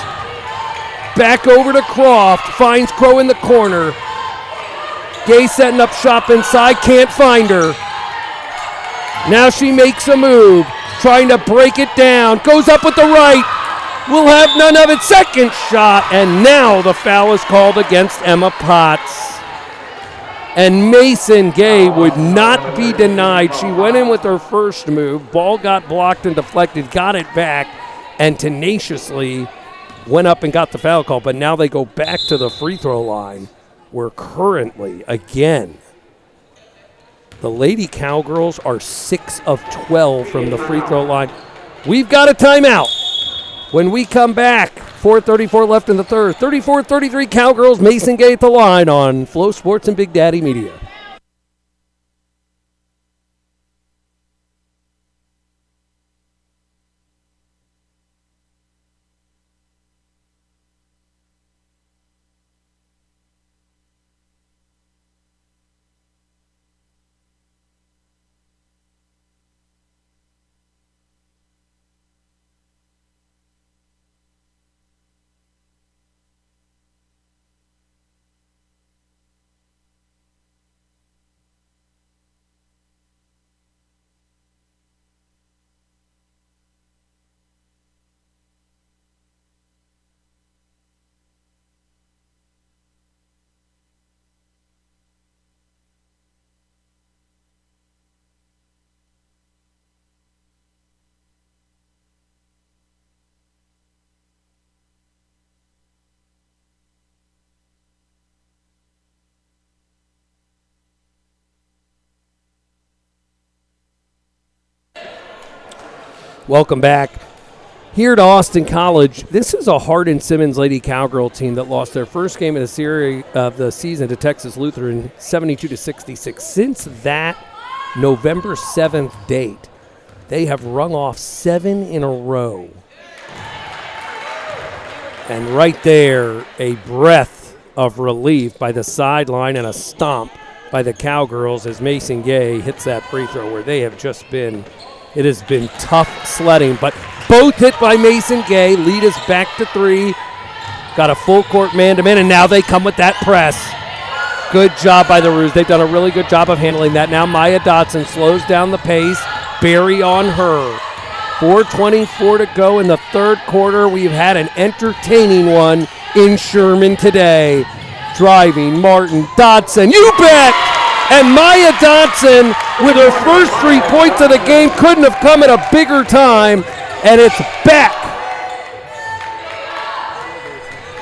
Back over to Croft, finds Crow in the corner. Gay setting up shop inside, can't find her. Now she makes a move, trying to break it down. Goes up with the right. Will have none of it. Second shot, and now the foul is called against Emma Potts. And Mason Gay would not be denied. She went in with her first move. Ball got blocked and deflected, got it back, and tenaciously went up and got the foul call. But now they go back to the free throw line. We're currently, again, the Lady Cowgirls are 6 of 12 from the free throw line. We've got a timeout. When we come back, 4:34 left in the third. 34-33 Cowgirls, Mason Gay at the line on FloSports and Big Daddy Media. Welcome back here to Austin College. This is a Hardin Simmons Lady Cowgirl team that lost their first game of the series of the season to Texas Lutheran 72-66. Since that November 7th date, they have rung off 7 in a row. And right there, a breath of relief by the sideline and a stomp by the Cowgirls as Mason Gay hits that free throw where they have just been. It has been tough sledding, but both hit by Mason Gay. Lead is back to 3. Got a full court man-to-man, and now they come with that press. Good job by the Roos. They've done a really good job of handling that. Now Maya Dotson slows down the pace. Barry on her. 4:24 to go in the third quarter. We've had an entertaining one in Sherman today. Driving, Martin, Dotson, you bet! And Maya Dotson, with her first 3 points of the game, couldn't have come at a bigger time, and it's back.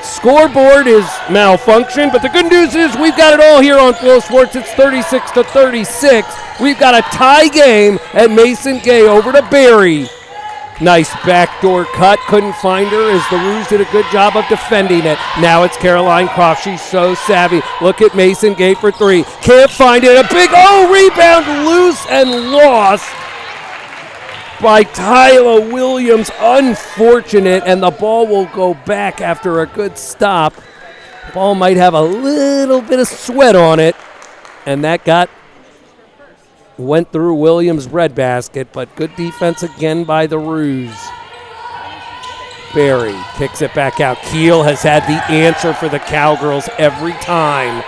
Scoreboard is malfunctioned, but the good news is we've got it all here on FloSports. It's 36-36. We've got a tie game at Mason Gay over to Barry. Nice backdoor cut. Couldn't find her as the Roos did a good job of defending it. Now it's Caroline Croft. She's so savvy. Look at Mason Gay for 3. Can't find it. A big, rebound loose and lost by Tyler Williams. Unfortunate, and the ball will go back after a good stop. Ball might have a little bit of sweat on it, and that went through Williams' breadbasket, but good defense again by the Roos. Barry kicks it back out. Keel has had the answer for the Cowgirls every time.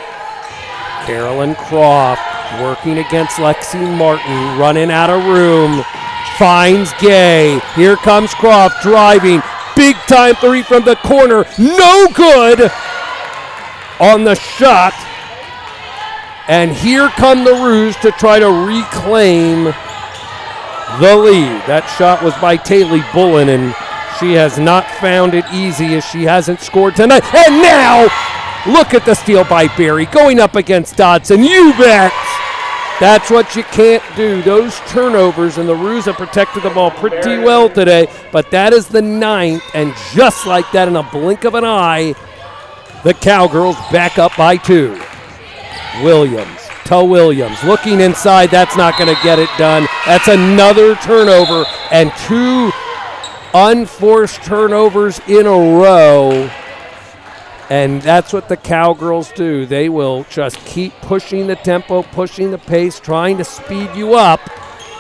Carolyn Croft working against Lexi Martin, running out of room. Finds Gay. Here comes Croft driving. Big time 3 from the corner. No good on the shot. And here come the Roos to try to reclaim the lead. That shot was by Taylor Bullen, and she has not found it easy as she hasn't scored tonight. And now, look at the steal by Berry going up against Dodson. You bet! That's what you can't do. Those turnovers, and the Roos have protected the ball pretty well today, but that is the 9th, and just like that, in a blink of an eye, the Cowgirls back up by 2. Williams, looking inside, that's not going to get it done. That's another turnover, and 2 unforced turnovers in a row. And that's what the Cowgirls do. They will just keep pushing the tempo, pushing the pace, trying to speed you up,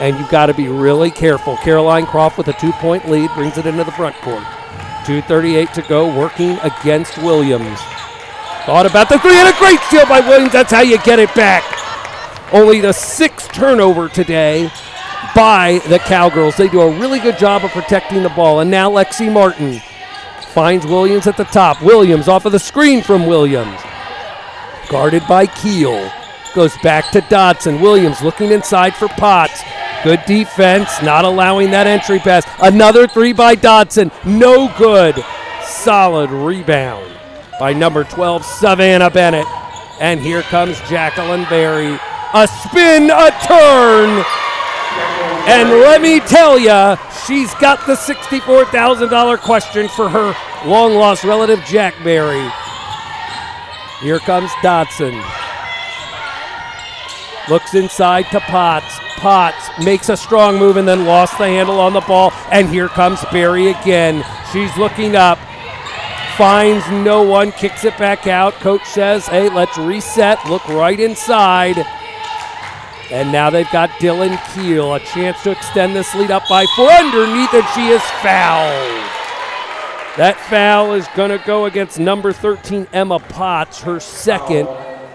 and you've got to be really careful. Caroline Croft with a 2-point lead brings it into the front court. 2:38 to go, working against Williams. Thought about the 3, and a great steal by Williams. That's how you get it back. Only the 6th turnover today by the Cowgirls. They do a really good job of protecting the ball. And now Lexi Martin finds Williams at the top. Williams off of the screen from Williams. Guarded by Keel. Goes back to Dodson. Williams looking inside for Potts. Good defense, not allowing that entry pass. Another 3 by Dodson. No good. Solid rebound by number 12, Savannah Bennett. And here comes Jacqueline Berry. A spin, a turn. And let me tell you, she's got the $64,000 question for her long-lost relative, Jack Berry. Here comes Dodson. Looks inside to Potts. Potts makes a strong move and then lost the handle on the ball. And here comes Berry again. She's looking up. Finds no one, kicks it back out. Coach says, hey, let's reset. Look right inside. And now they've got Dylan Keel, a chance to extend this lead up by 4 underneath, and she is fouled. That foul is going to go against number 13, Emma Potts, her second.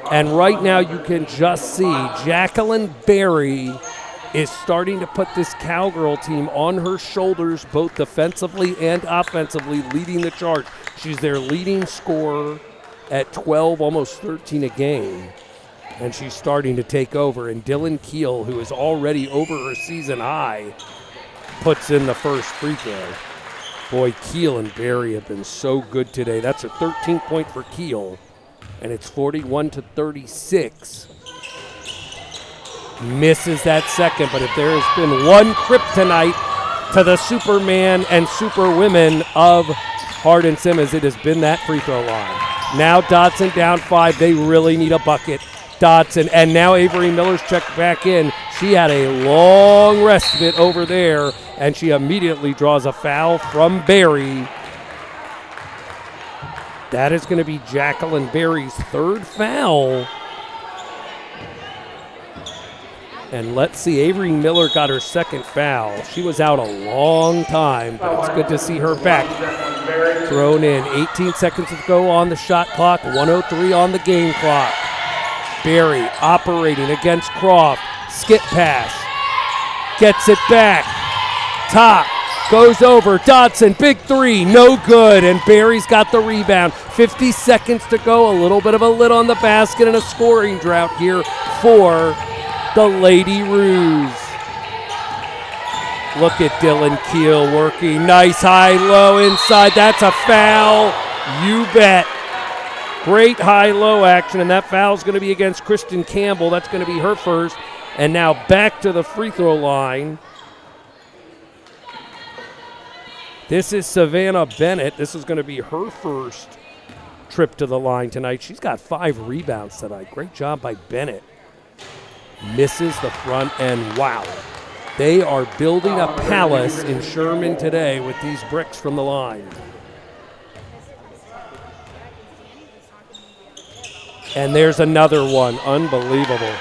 And right now you can just see Jacqueline Berry is starting to put this Cowgirl team on her shoulders, both defensively and offensively, leading the charge. She's their leading scorer at 12, almost 13 a game. And she's starting to take over. And Dylan Keel, who is already over her season high, puts in the first free throw. Boy, Keel and Berry have been so good today. That's a 13th point for Keel, and it's 41-36. Misses that second, but if there has been one kryptonite to the Superman and Superwomen of Hardin Simmons, it has been that free throw line. Now Dodson down 5. They really need a bucket. Dodson, and now Avery Miller's checked back in. She had a long respite over there, and she immediately draws a foul from Berry. That is going to be Jacqueline Berry's 3rd foul. And let's see, Avery Miller got her 2nd foul. She was out a long time, but it's good to see her back. Thrown in. 18 seconds to go on the shot clock, 1:03 on the game clock. Berry operating against Croft. Skip pass. Gets it back. Top. Goes over. Dodson, big 3. No good. And Berry's got the rebound. 50 seconds to go. A little bit of a lid on the basket and a scoring drought here for the Lady Roos. Look at Dylan Keel working. Nice high-low inside. That's a foul. You bet. Great high-low action, and that foul's going to be against Kristen Campbell. That's going to be her first. And now back to the free throw line. This is Savannah Bennett. This is going to be her first trip to the line tonight. She's got 5 rebounds tonight. Great job by Bennett. Misses the front end. Wow. They are building a palace in Sherman today with these bricks from the line. And there's another one. Unbelievable.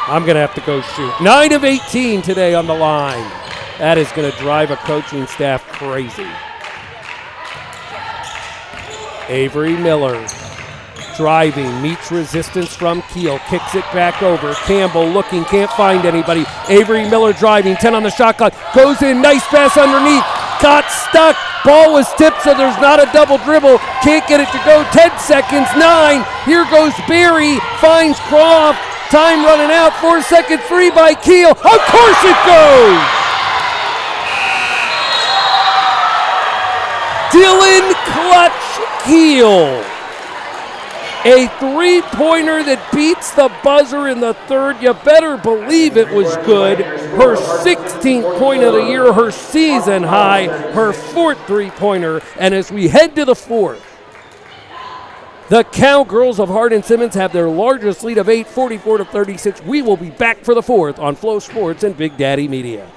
I'm going to have to go shoot. 9 of 18 today on the line. That is going to drive a coaching staff crazy. Avery Miller driving, meets resistance from Keel, kicks it back over. Campbell looking, can't find anybody. Avery Miller driving, 10 on the shot clock. Goes in, nice pass underneath. got stuck. Ball was tipped, so there's not a double dribble. Can't get it to go. 10 seconds, 9. Here goes Barry, finds Croft. Time running out. 4 second three by Keel. Of course it goes! Dylan Clutch Keel. A three-pointer that beats the buzzer in the third. You better believe it was good. Her 16th point of the year, her season high, her fourth three-pointer. And as we head to the fourth, the Cowgirls of Hardin Simmons have their largest lead of 8, 44-36. We will be back for the fourth on FloSports and Big Daddy Media.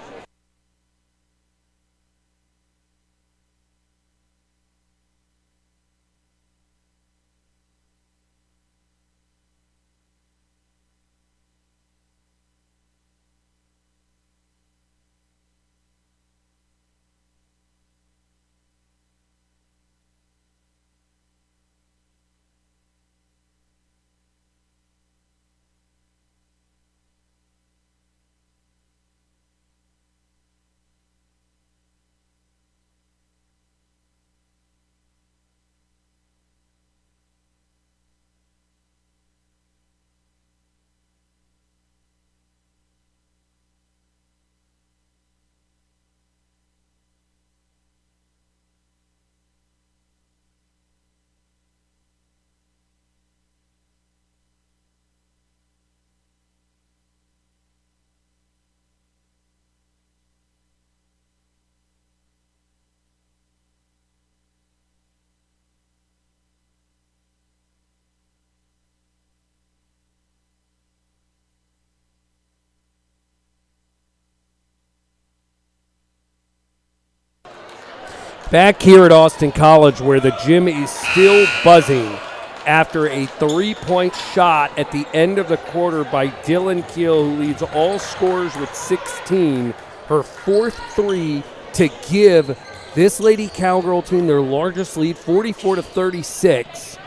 Back here at Austin College, where the gym is still buzzing after a three-point shot at the end of the quarter by Dylan Keel, who leads all scorers with 16, her fourth three to give this Lady Cowgirl team their largest lead, 44-36,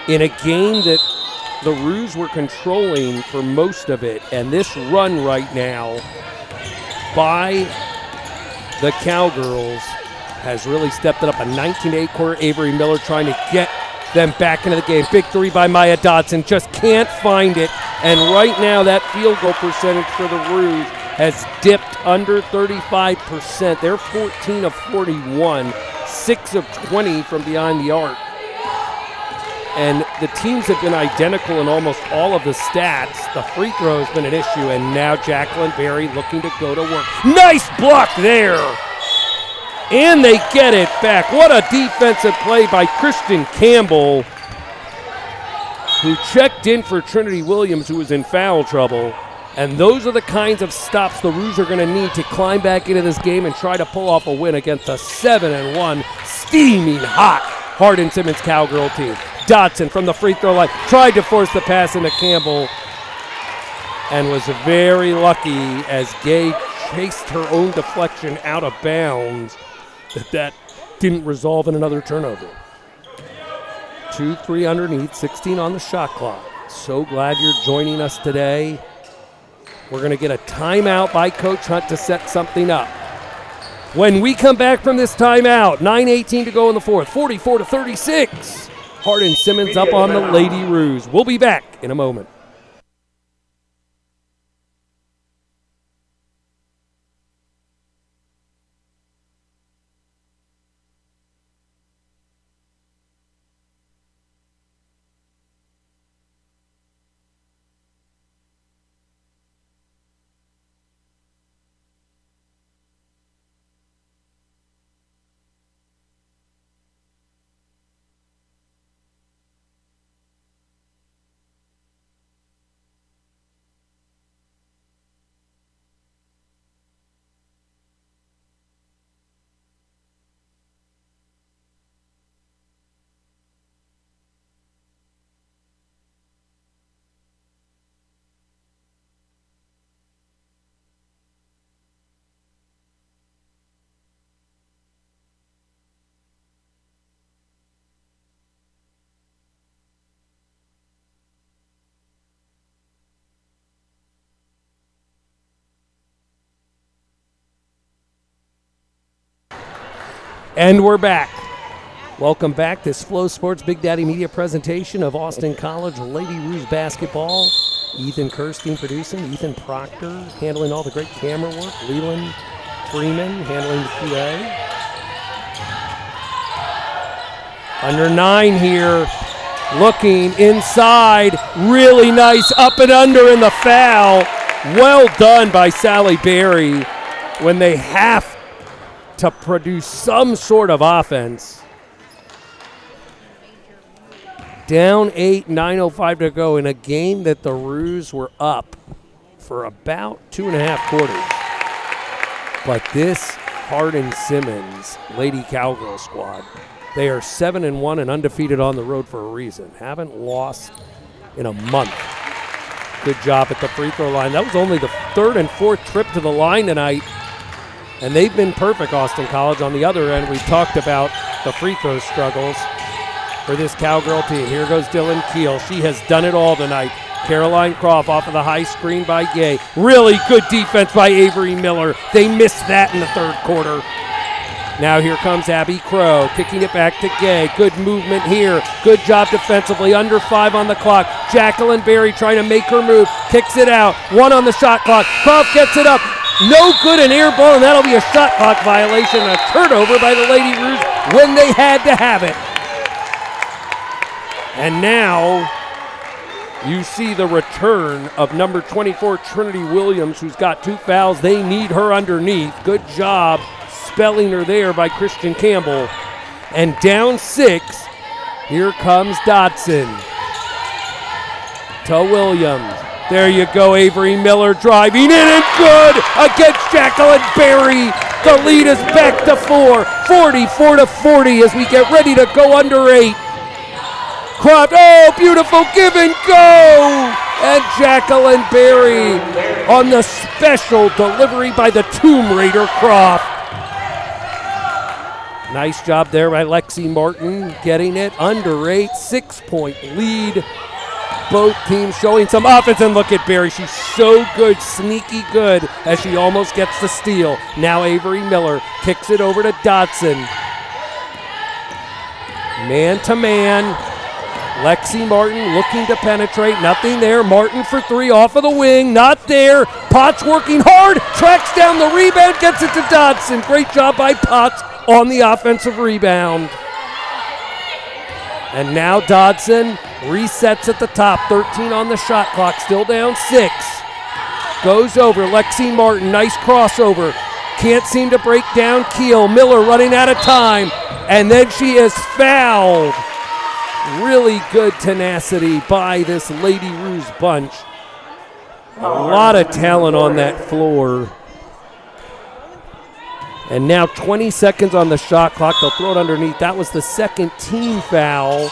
in a game that the Roos were controlling for most of it. And this run right now by the Cowgirls has really stepped it up. A 19-8 quarter. Avery Miller trying to get them back into the game. Big three by Maya Dodson. Just can't find it. And right now that field goal percentage for the Roos has dipped under 35%. They're 14 of 41, 6 of 20 from behind the arc. And the teams have been identical in almost all of the stats. The free throw has been an issue, and now Jacqueline Berry looking to go to work. Nice block there! And they get it back. What a defensive play by Christian Campbell, who checked in for Trinity Williams, who was in foul trouble. And those are the kinds of stops the Roos are going to need to climb back into this game and try to pull off a win against a 7-1 steaming hot Hardin Simmons Cowgirl team. Dotson from the free throw line tried to force the pass into Campbell and was very lucky as Gay chased her own deflection out of bounds that didn't resolve in another turnover. 2-3 underneath, 16 on the shot clock. So glad you're joining us today. We're going to get a timeout by Coach Hunt to set something up. When we come back from this timeout, 9:18 to go in the fourth, 44-36. Hardin Simmons up on the Lady Roos. We'll be back in a moment. And we're back. Welcome back to this FloSports Big Daddy Media presentation of Austin College Lady Roos basketball. Ethan Kirstein producing, Ethan Proctor handling all the great camera work, Leland Freeman handling the QA. Under 9 here, looking inside, really nice up and under in the foul. Well done by Sally Berry when they have to produce some sort of offense. Down 8, 9:05 to go in a game that the Roos were up for about 2.5 quarters. But this Hardin Simmons Lady Cowgirl squad, they are 7-1 and undefeated on the road for a reason. Haven't lost in a month. Good job at the free throw line. That was only the 3rd and 4th trip to the line tonight. And they've been perfect, Austin College. On the other end, we talked about the free throw struggles for this Cowgirl team. Here goes Dylan Keel. She has done it all tonight. Caroline Croft off of the high screen by Gay. Really good defense by Avery Miller. They missed that in the 3rd quarter. Now here comes Abby Crow, kicking it back to Gay. Good movement here. Good job defensively. Under 5 on the clock. Jacqueline Berry trying to make her move. Kicks it out. 1 on the shot clock. Croft gets it up. No good, an air ball, and that'll be a shot clock violation. A turnover by the Lady Roos when they had to have it. And now you see the return of number 24, Trinity Williams, who's got 2 fouls. They need her underneath. Good job spelling her there by Christian Campbell. And down 6, here comes Dodson to Williams. There you go, Avery Miller driving in and good against Jacqueline Berry. The lead is back to 4, 44-40 as we get ready to go under 8. Croft, oh, beautiful give and go! And Jacqueline Berry on the special delivery by the Tomb Raider Croft. Nice job there by Lexi Martin getting it under 8, 6-point lead. Both teams showing some offense, and look at Berry. She's so good, sneaky good, as she almost gets the steal. Now Avery Miller kicks it over to Dodson. Man to man. Lexi Martin looking to penetrate. Nothing there. Martin for 3 off of the wing. Not there. Potts working hard. Tracks down the rebound. Gets it to Dodson. Great job by Potts on the offensive rebound. And now Dodson resets at the top. 13 on the shot clock. Still down 6. Goes over. Lexi Martin. Nice crossover. Can't seem to break down Keel. Miller running out of time. And then she is fouled. Really good tenacity by this Lady Roos bunch. A lot of talent on that floor. And now 20 seconds on the shot clock. They'll throw it underneath. That was the 2nd team foul.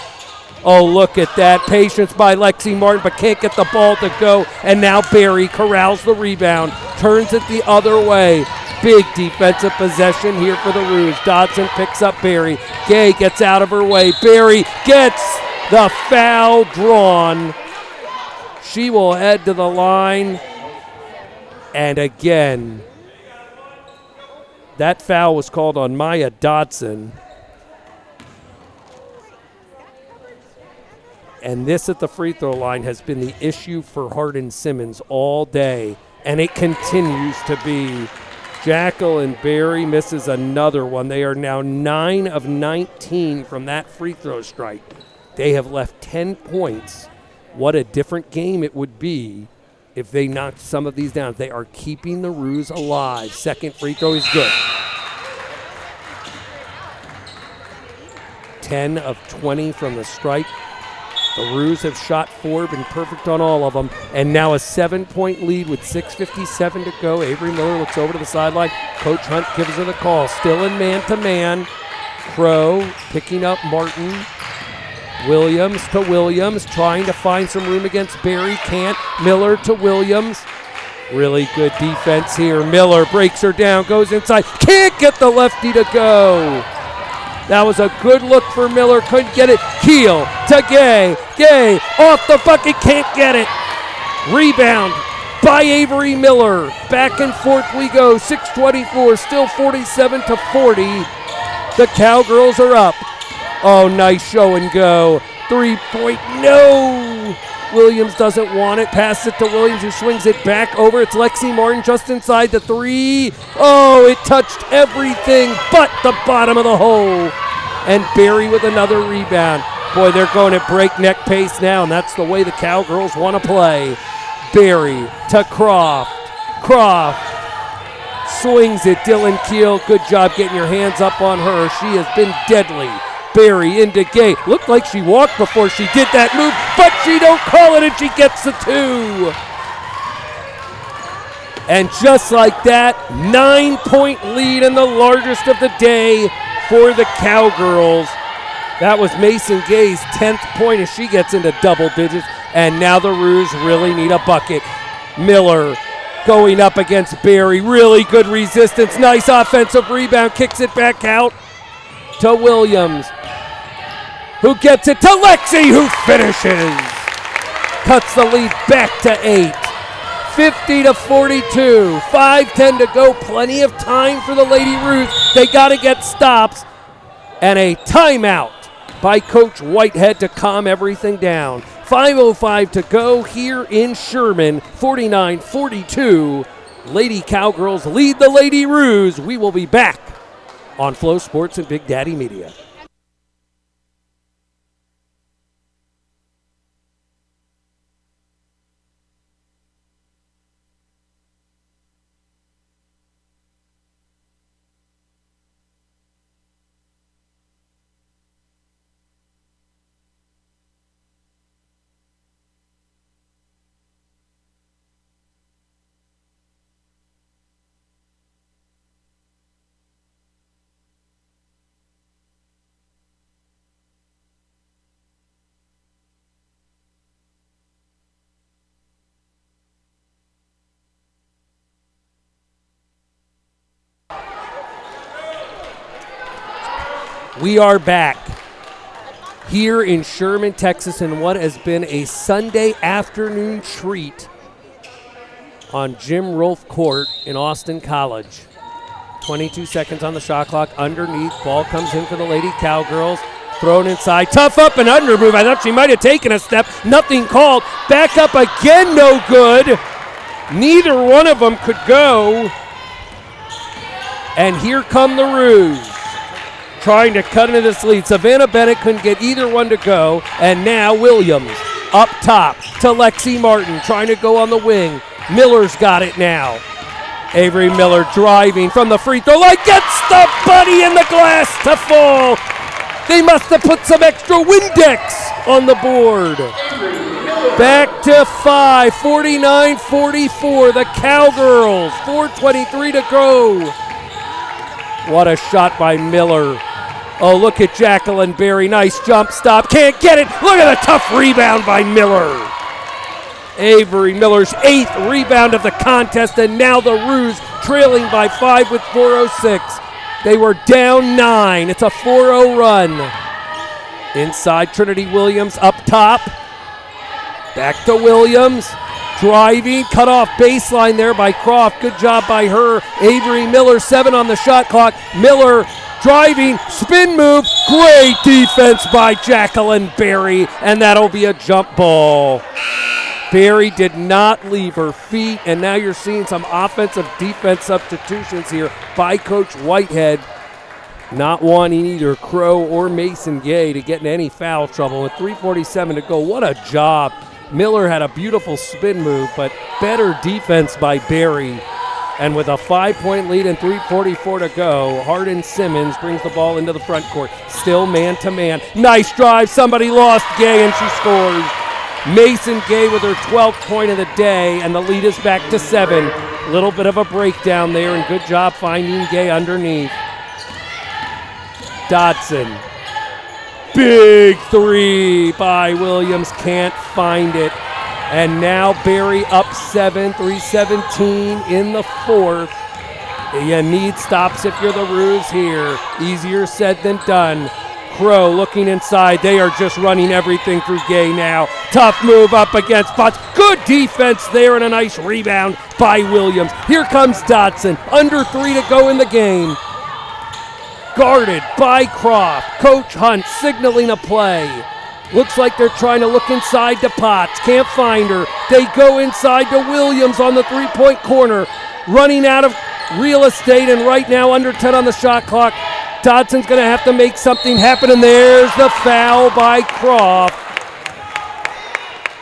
Oh, look at that. Patience by Lexi Martin, but can't get the ball to go. And now Berry corrals the rebound. Turns it the other way. Big defensive possession here for the Roos. Dodson picks up Berry. Gay gets out of her way. Berry gets the foul drawn. She will head to the line. And again, that foul was called on Maya Dodson. And this at the free throw line has been the issue for Hardin Simmons all day. And it continues to be. Jacqueline Berry misses another one. They are now 9 of 19 from that free throw strike. They have left 10 points. What a different game it would be if they knocked some of these down. They are keeping the Roos alive. 2nd free throw is good. 10 of 20 from the strike. The Roos have shot 4, been perfect on all of them. And now a 7-point lead with 6:57 to go. Avery Miller looks over to the sideline. Coach Hunt gives her the call. Still in man-to-man. Crow picking up Martin. Williams to Williams, trying to find some room against Berry. Can't. Miller to Williams. Really good defense here. Miller breaks her down, goes inside. Can't get the lefty to go. That was a good look for Miller. Couldn't get it. Keel to Gay. Gay off the bucket. Can't get it. Rebound by Avery Miller. Back and forth we go. 6:24. Still 47-40. The Cowgirls are up. Oh, nice show and go. 3-point, no. Williams doesn't want it. Pass it to Williams, who swings it back over. It's Lexi Martin just inside the three. Oh, it touched everything but the bottom of the hole. And Barry with another rebound. Boy, they're going at breakneck pace now, and that's the way the Cowgirls want to play. Barry to Croft. Croft swings it. Dylan Keel, good job getting your hands up on her. She has been deadly. Barry into Gay. Looked like she walked before she did that move, but she don't call it, and she gets the two. And just like that, 9-point lead and the largest of the day for the Cowgirls. That was Mason Gay's 10th point as she gets into double digits. And now the Roos really need a bucket. Miller going up against Barry. Really good resistance. Nice offensive rebound. Kicks it back out to Williams, who gets it to Lexi, who finishes. Cuts the lead back to 8. 50-42. 5:10 to go. Plenty of time for the Lady Roos. They got to get stops. And a timeout by Coach Whitehead to calm everything down. 5:05 to go here in Sherman. 49-42. Lady Cowgirls lead the Lady Roos. We will be back on FloSports and Big Daddy Media. We are back here in Sherman, Texas, in what has been a Sunday afternoon treat on Jim Rolfe Court in Austin College. 22 seconds on the shot clock. Underneath, ball comes in for the Lady Cowgirls. Thrown inside, tough up and under move. I thought she might have taken a step. Nothing called. Back up again, no good. Neither one of them could go. And here come the Roos, trying to cut into this lead. Savannah Bennett couldn't get either one to go. And now Williams up top to Lexi Martin, trying to go on the wing. Miller's got it now. Avery Miller driving from the free throw line, gets the buddy in the glass to fall. They must have put some extra Windex on the board. Back to 5, 49-44. The Cowgirls, 4:23 to go. What a shot by Miller. Oh, look at Jacqueline Berry. Nice jump stop. Can't get it. Look at the tough rebound by Miller. Avery Miller's 8th rebound of the contest, and now the Roos trailing by 5 with 4:06. They were down 9. It's a 4-0 run. Inside, Trinity Williams up top. Back to Williams. Driving, cut off baseline there by Croft. Good job by her. Avery Miller, 7 on the shot clock. Miller driving, spin move. Great defense by Jacqueline Berry, and that'll be a jump ball. Berry did not leave her feet, and now you're seeing some offensive defense substitutions here by Coach Whitehead, not wanting either Crow or Mason Gay to get in any foul trouble. With 3:47 to go, what a job. Miller had a beautiful spin move, but better defense by Berry. And with a 5-point lead and 3:44 to go, Hardin Simmons brings the ball into the front court. Still man-to-man. Nice drive. Somebody lost Gay, and she scores. Mason Gay with her 12th point of the day, and the lead is back to 7. Little bit of a breakdown there, and good job finding Gay underneath. Dodson. Big three by Williams, can't find it. And now Berry up 7, 3:17 in the 4th. You need stops if you're the Roos here. Easier said than done. Crow looking inside. They are just running everything through Gay now. Tough move up against Potts. Good defense there and a nice rebound by Williams. Here comes Dodson. Under 3 to go in the game. guarded by Croft. Coach Hunt signaling a play. Looks like they're trying to look inside to Potts. Can't find her. They go inside to Williams on the three-point corner. Running out of real estate, and right now under 10 on the shot clock. Dodson's going to have to make something happen, and there's the foul by Croft.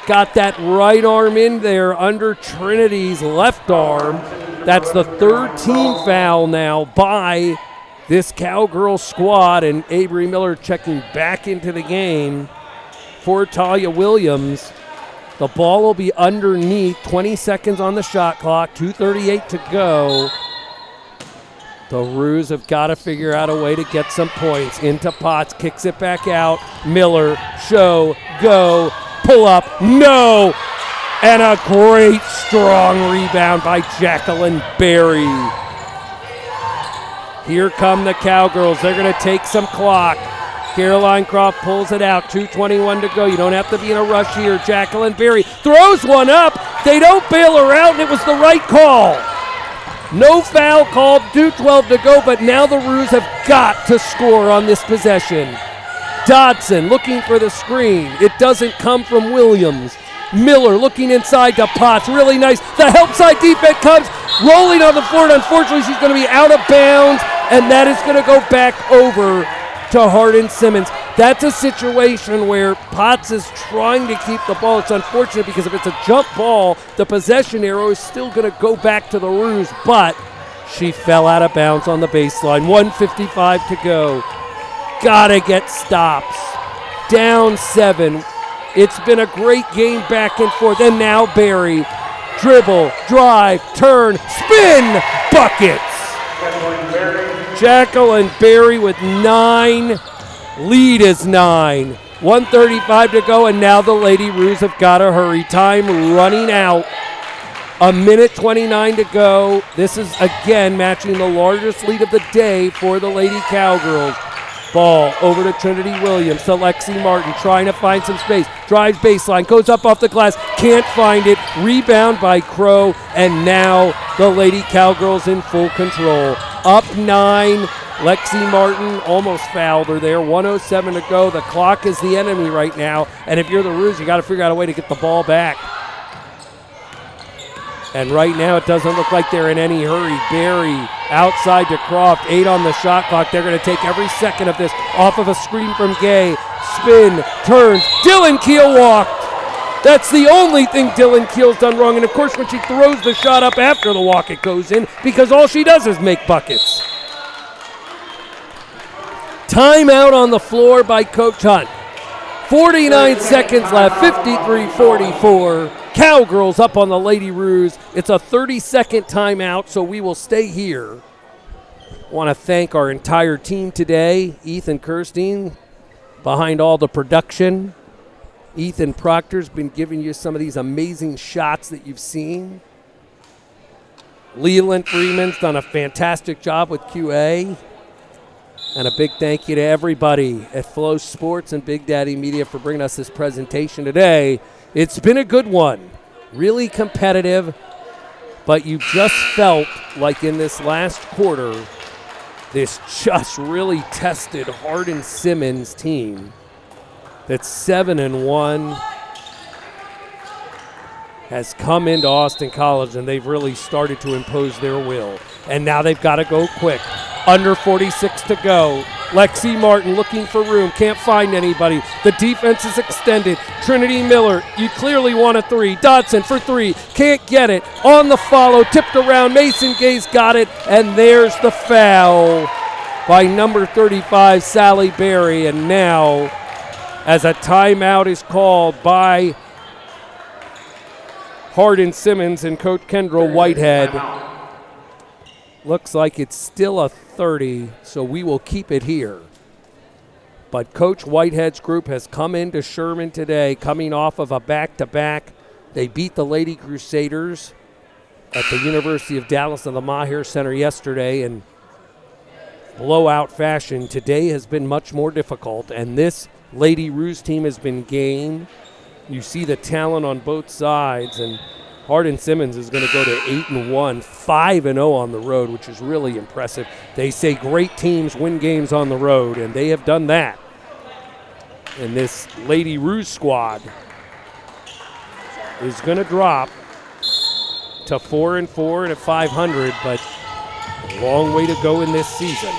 Got that right arm in there under Trinity's left arm. That's the third team foul now by this Cowgirl squad, and Avery Miller checking back into the game for Talia Williams. The ball will be underneath, 20 seconds on the shot clock, 2:38 to go. The Roos have got to figure out a way to get some points. Into Potts, kicks it back out. Miller, show, go, pull up, no! And a great strong rebound by Jacqueline Berry. Here come the Cowgirls. They're going to take some clock. Caroline Croft pulls it out. 2:21 to go. You don't have to be in a rush here. Jacqueline Berry throws one up. They don't bail her out, and it was the right call. No foul called. 2:12 to go, but now the Roos have got to score on this possession. Dodson looking for the screen. It doesn't come from Williams. Miller looking inside to Potts. Really nice. The help side defense comes rolling on the floor, and unfortunately she's going to be out of bounds, and that is going to go back over to Hardin Simmons. That's a situation where Potts is trying to keep the ball. It's unfortunate because if it's a jump ball, the possession arrow is still going to go back to the Roos, but she fell out of bounds on the baseline. 1:55 to go. Gotta get stops. Down 7. It's been a great game back and forth. And now Berry. Dribble, drive, turn, spin, buckets. Jacqueline Berry with 9. Lead is 9. 1:35 to go, and now the Lady Roos have got to hurry. Time running out. 1:29 to go. This is again matching the largest lead of the day for the Lady Cowgirls. Ball over to Trinity Williams, to Lexi Martin, trying to find some space. Drives baseline, goes up off the glass, can't find it. Rebound by Crow, and now the Lady Cowgirls in full control. Up 9, Lexi Martin almost fouled her there. 1:07 to go. The clock is the enemy right now, and if you're the Roos, you got to figure out a way to get the ball back. And right now it doesn't look like they're in any hurry. Berry outside to Croft, 8 on the shot clock. They're going to take every second of this off of a screen from Gay. Spin, turns, Dylan Keel walked. That's the only thing Dylan Keel's done wrong. And of course when she throws the shot up after the walk, it goes in because all she does is make buckets. Timeout on the floor by Coach Hunt. 49 seconds left, 53-44. Cowgirls up on the Lady Roos. It's a 30-second timeout, so we will stay here. I want to thank our entire team today. Ethan Kirstein behind all the production. Ethan Proctor's been giving you some of these amazing shots that you've seen. Leland Freeman's done a fantastic job with QA. And a big thank you to everybody at FloSports and Big Daddy Media for bringing us this presentation today. It's been a good one, really competitive, but you just felt like in this last quarter, this just really tested Hardin Simmons team that's 7-1 has come into Austin College, and they've really started to impose their will. And now they've got to go quick. Under 46 to go. Lexi Martin looking for room. Can't find anybody. The defense is extended. Trinity Miller, you clearly want a 3. Dodson for 3. Can't get it. On the follow. Tipped around. Mason Gay's got it. And there's the foul by number 35, Sally Berry. And now, as a timeout is called by Hardin Simmons and Coach Kendra Whitehead. Looks like it's still a 30, so we will keep it here. But Coach Whitehead's group has come into Sherman today, coming off of a back-to-back. They beat the Lady Crusaders at the University of Dallas in the Maher Center yesterday in blowout fashion. Today has been much more difficult, and this Lady Roos team has been game. You see the talent on both sides, and Hardin Simmons is going to go to 8-1, 5-0 on the road, which is really impressive. They say great teams win games on the road, and they have done that. And this Lady Ruse squad is going to drop to 4-4 and at 500, but a long way to go in this season.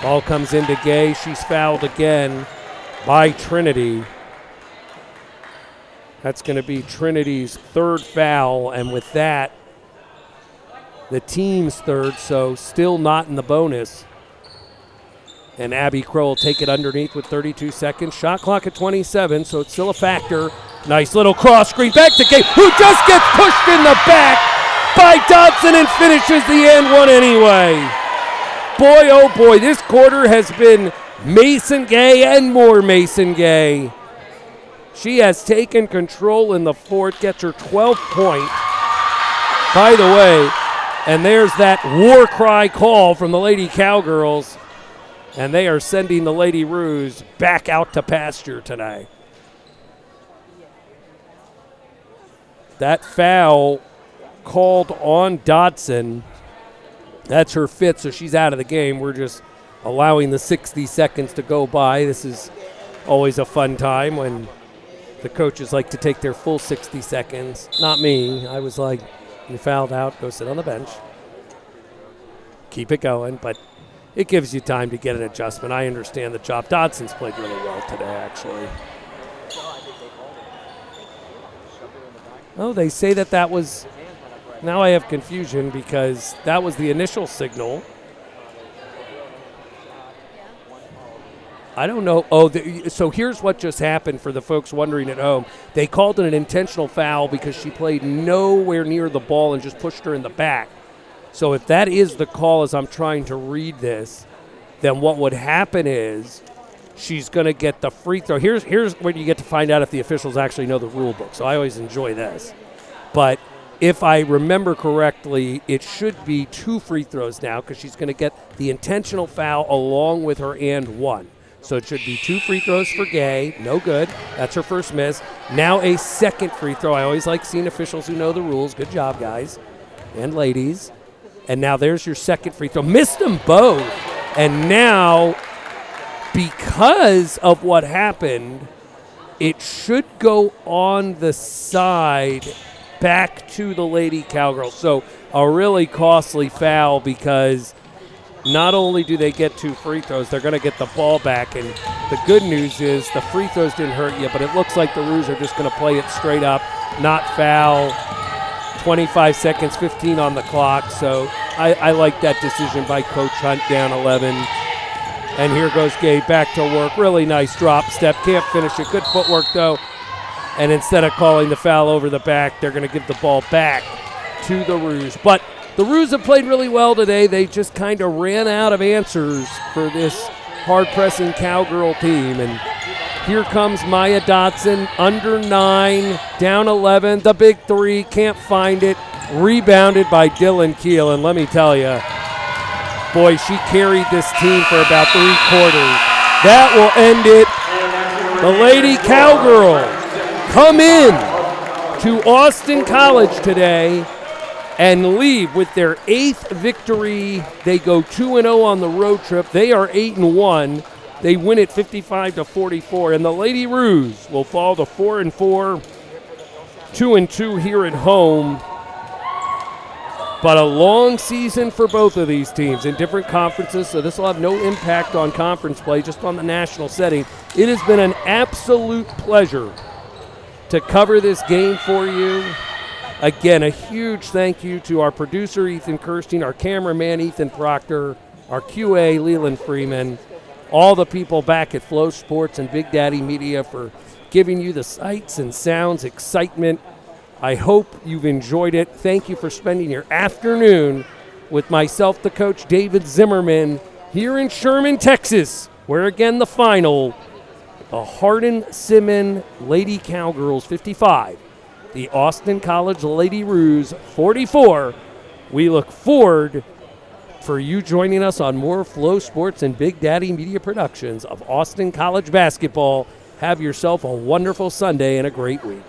Ball comes into Gay. She's fouled again by Trinity. That's going to be Trinity's third foul, and with that, the team's third, so still not in the bonus. And Abby Crow will take it underneath with 32 seconds. Shot clock at 27, so it's still a factor. Nice little cross screen back to Gay, who just gets pushed in the back by Dodson and finishes the and one anyway. Boy, oh boy, this quarter has been Mason Gay and more Mason Gay. She has taken control in the fourth, gets her 12th point. By the way, and there's that war cry call from the Lady Cowgirls, and they are sending the Lady Ruse back out to pasture tonight. That foul called on Dodson. That's her fifth, so she's out of the game. We're just allowing the 60 seconds to go by. This is always a fun time when the coaches like to take their full 60 seconds. Not me. I was like, you fouled out, go sit on the bench. Keep it going, but it gives you time to get an adjustment. I understand the job. Dodson's played really well today, actually. Oh, they say that was, now I have confusion because that was the initial signal. I don't know. Oh, so here's what just happened for the folks wondering at home. They called it an intentional foul because she played nowhere near the ball and just pushed her in the back. So if that is the call as I'm trying to read this, then what would happen is she's going to get the free throw. Here's where you get to find out if the officials actually know the rule book. So I always enjoy this. But if I remember correctly, it should be 2 free throws now because she's going to get the intentional foul along with her and one. So it should be 2 free throws for Gay. No good. That's her first miss. Now a second free throw. I always like seeing officials who know the rules. Good job, guys and ladies. And now there's your second free throw. Missed them both. And now, because of what happened, it should go on the side back to the Lady Cowgirls. So a really costly foul because not only do they get 2 free throws, they're going to get the ball back. And the good news is the free throws didn't hurt you, but it looks like the Roos are just going to play it straight up, not foul. 25 seconds, 15 on the clock. So I like that decision by Coach Hunt, down 11. And here goes Gay back to work. Really nice drop step. Can't finish it. Good footwork, though. And instead of calling the foul over the back, they're going to give the ball back to the Roos. But the Roos have played really well today. They just kind of ran out of answers for this hard-pressing Cowgirl team. And here comes Maya Dodson, under 9, down 11. The big three, can't find it. Rebounded by Dylan Keel. And let me tell you, boy, she carried this team for about 3 quarters. That will end it. The Lady Cowgirls come in to Austin College today and leave with their 8th victory. They go 2-0 on the road trip. They are 8-1. They win it 55-44, and the Lady Roos will fall to 4-4, 2-2 here at home. But a long season for both of these teams in different conferences, so this will have no impact on conference play, just on the national setting. It has been an absolute pleasure to cover this game for you. Again, a huge thank you to our producer, Ethan Kirstein, our cameraman, Ethan Proctor, our QA, Leland Freeman, all the people back at FloSports and Big Daddy Media for giving you the sights and sounds, excitement. I hope you've enjoyed it. Thank you for spending your afternoon with myself, the coach, David Zimmerman, here in Sherman, Texas, where again the final, the Hardin Simmons Lady Cowgirls 55, the Austin College Lady Roos 44. We look forward for you joining us on more FloSports and Big Daddy Media productions of Austin College basketball. Have yourself a wonderful Sunday and a great week.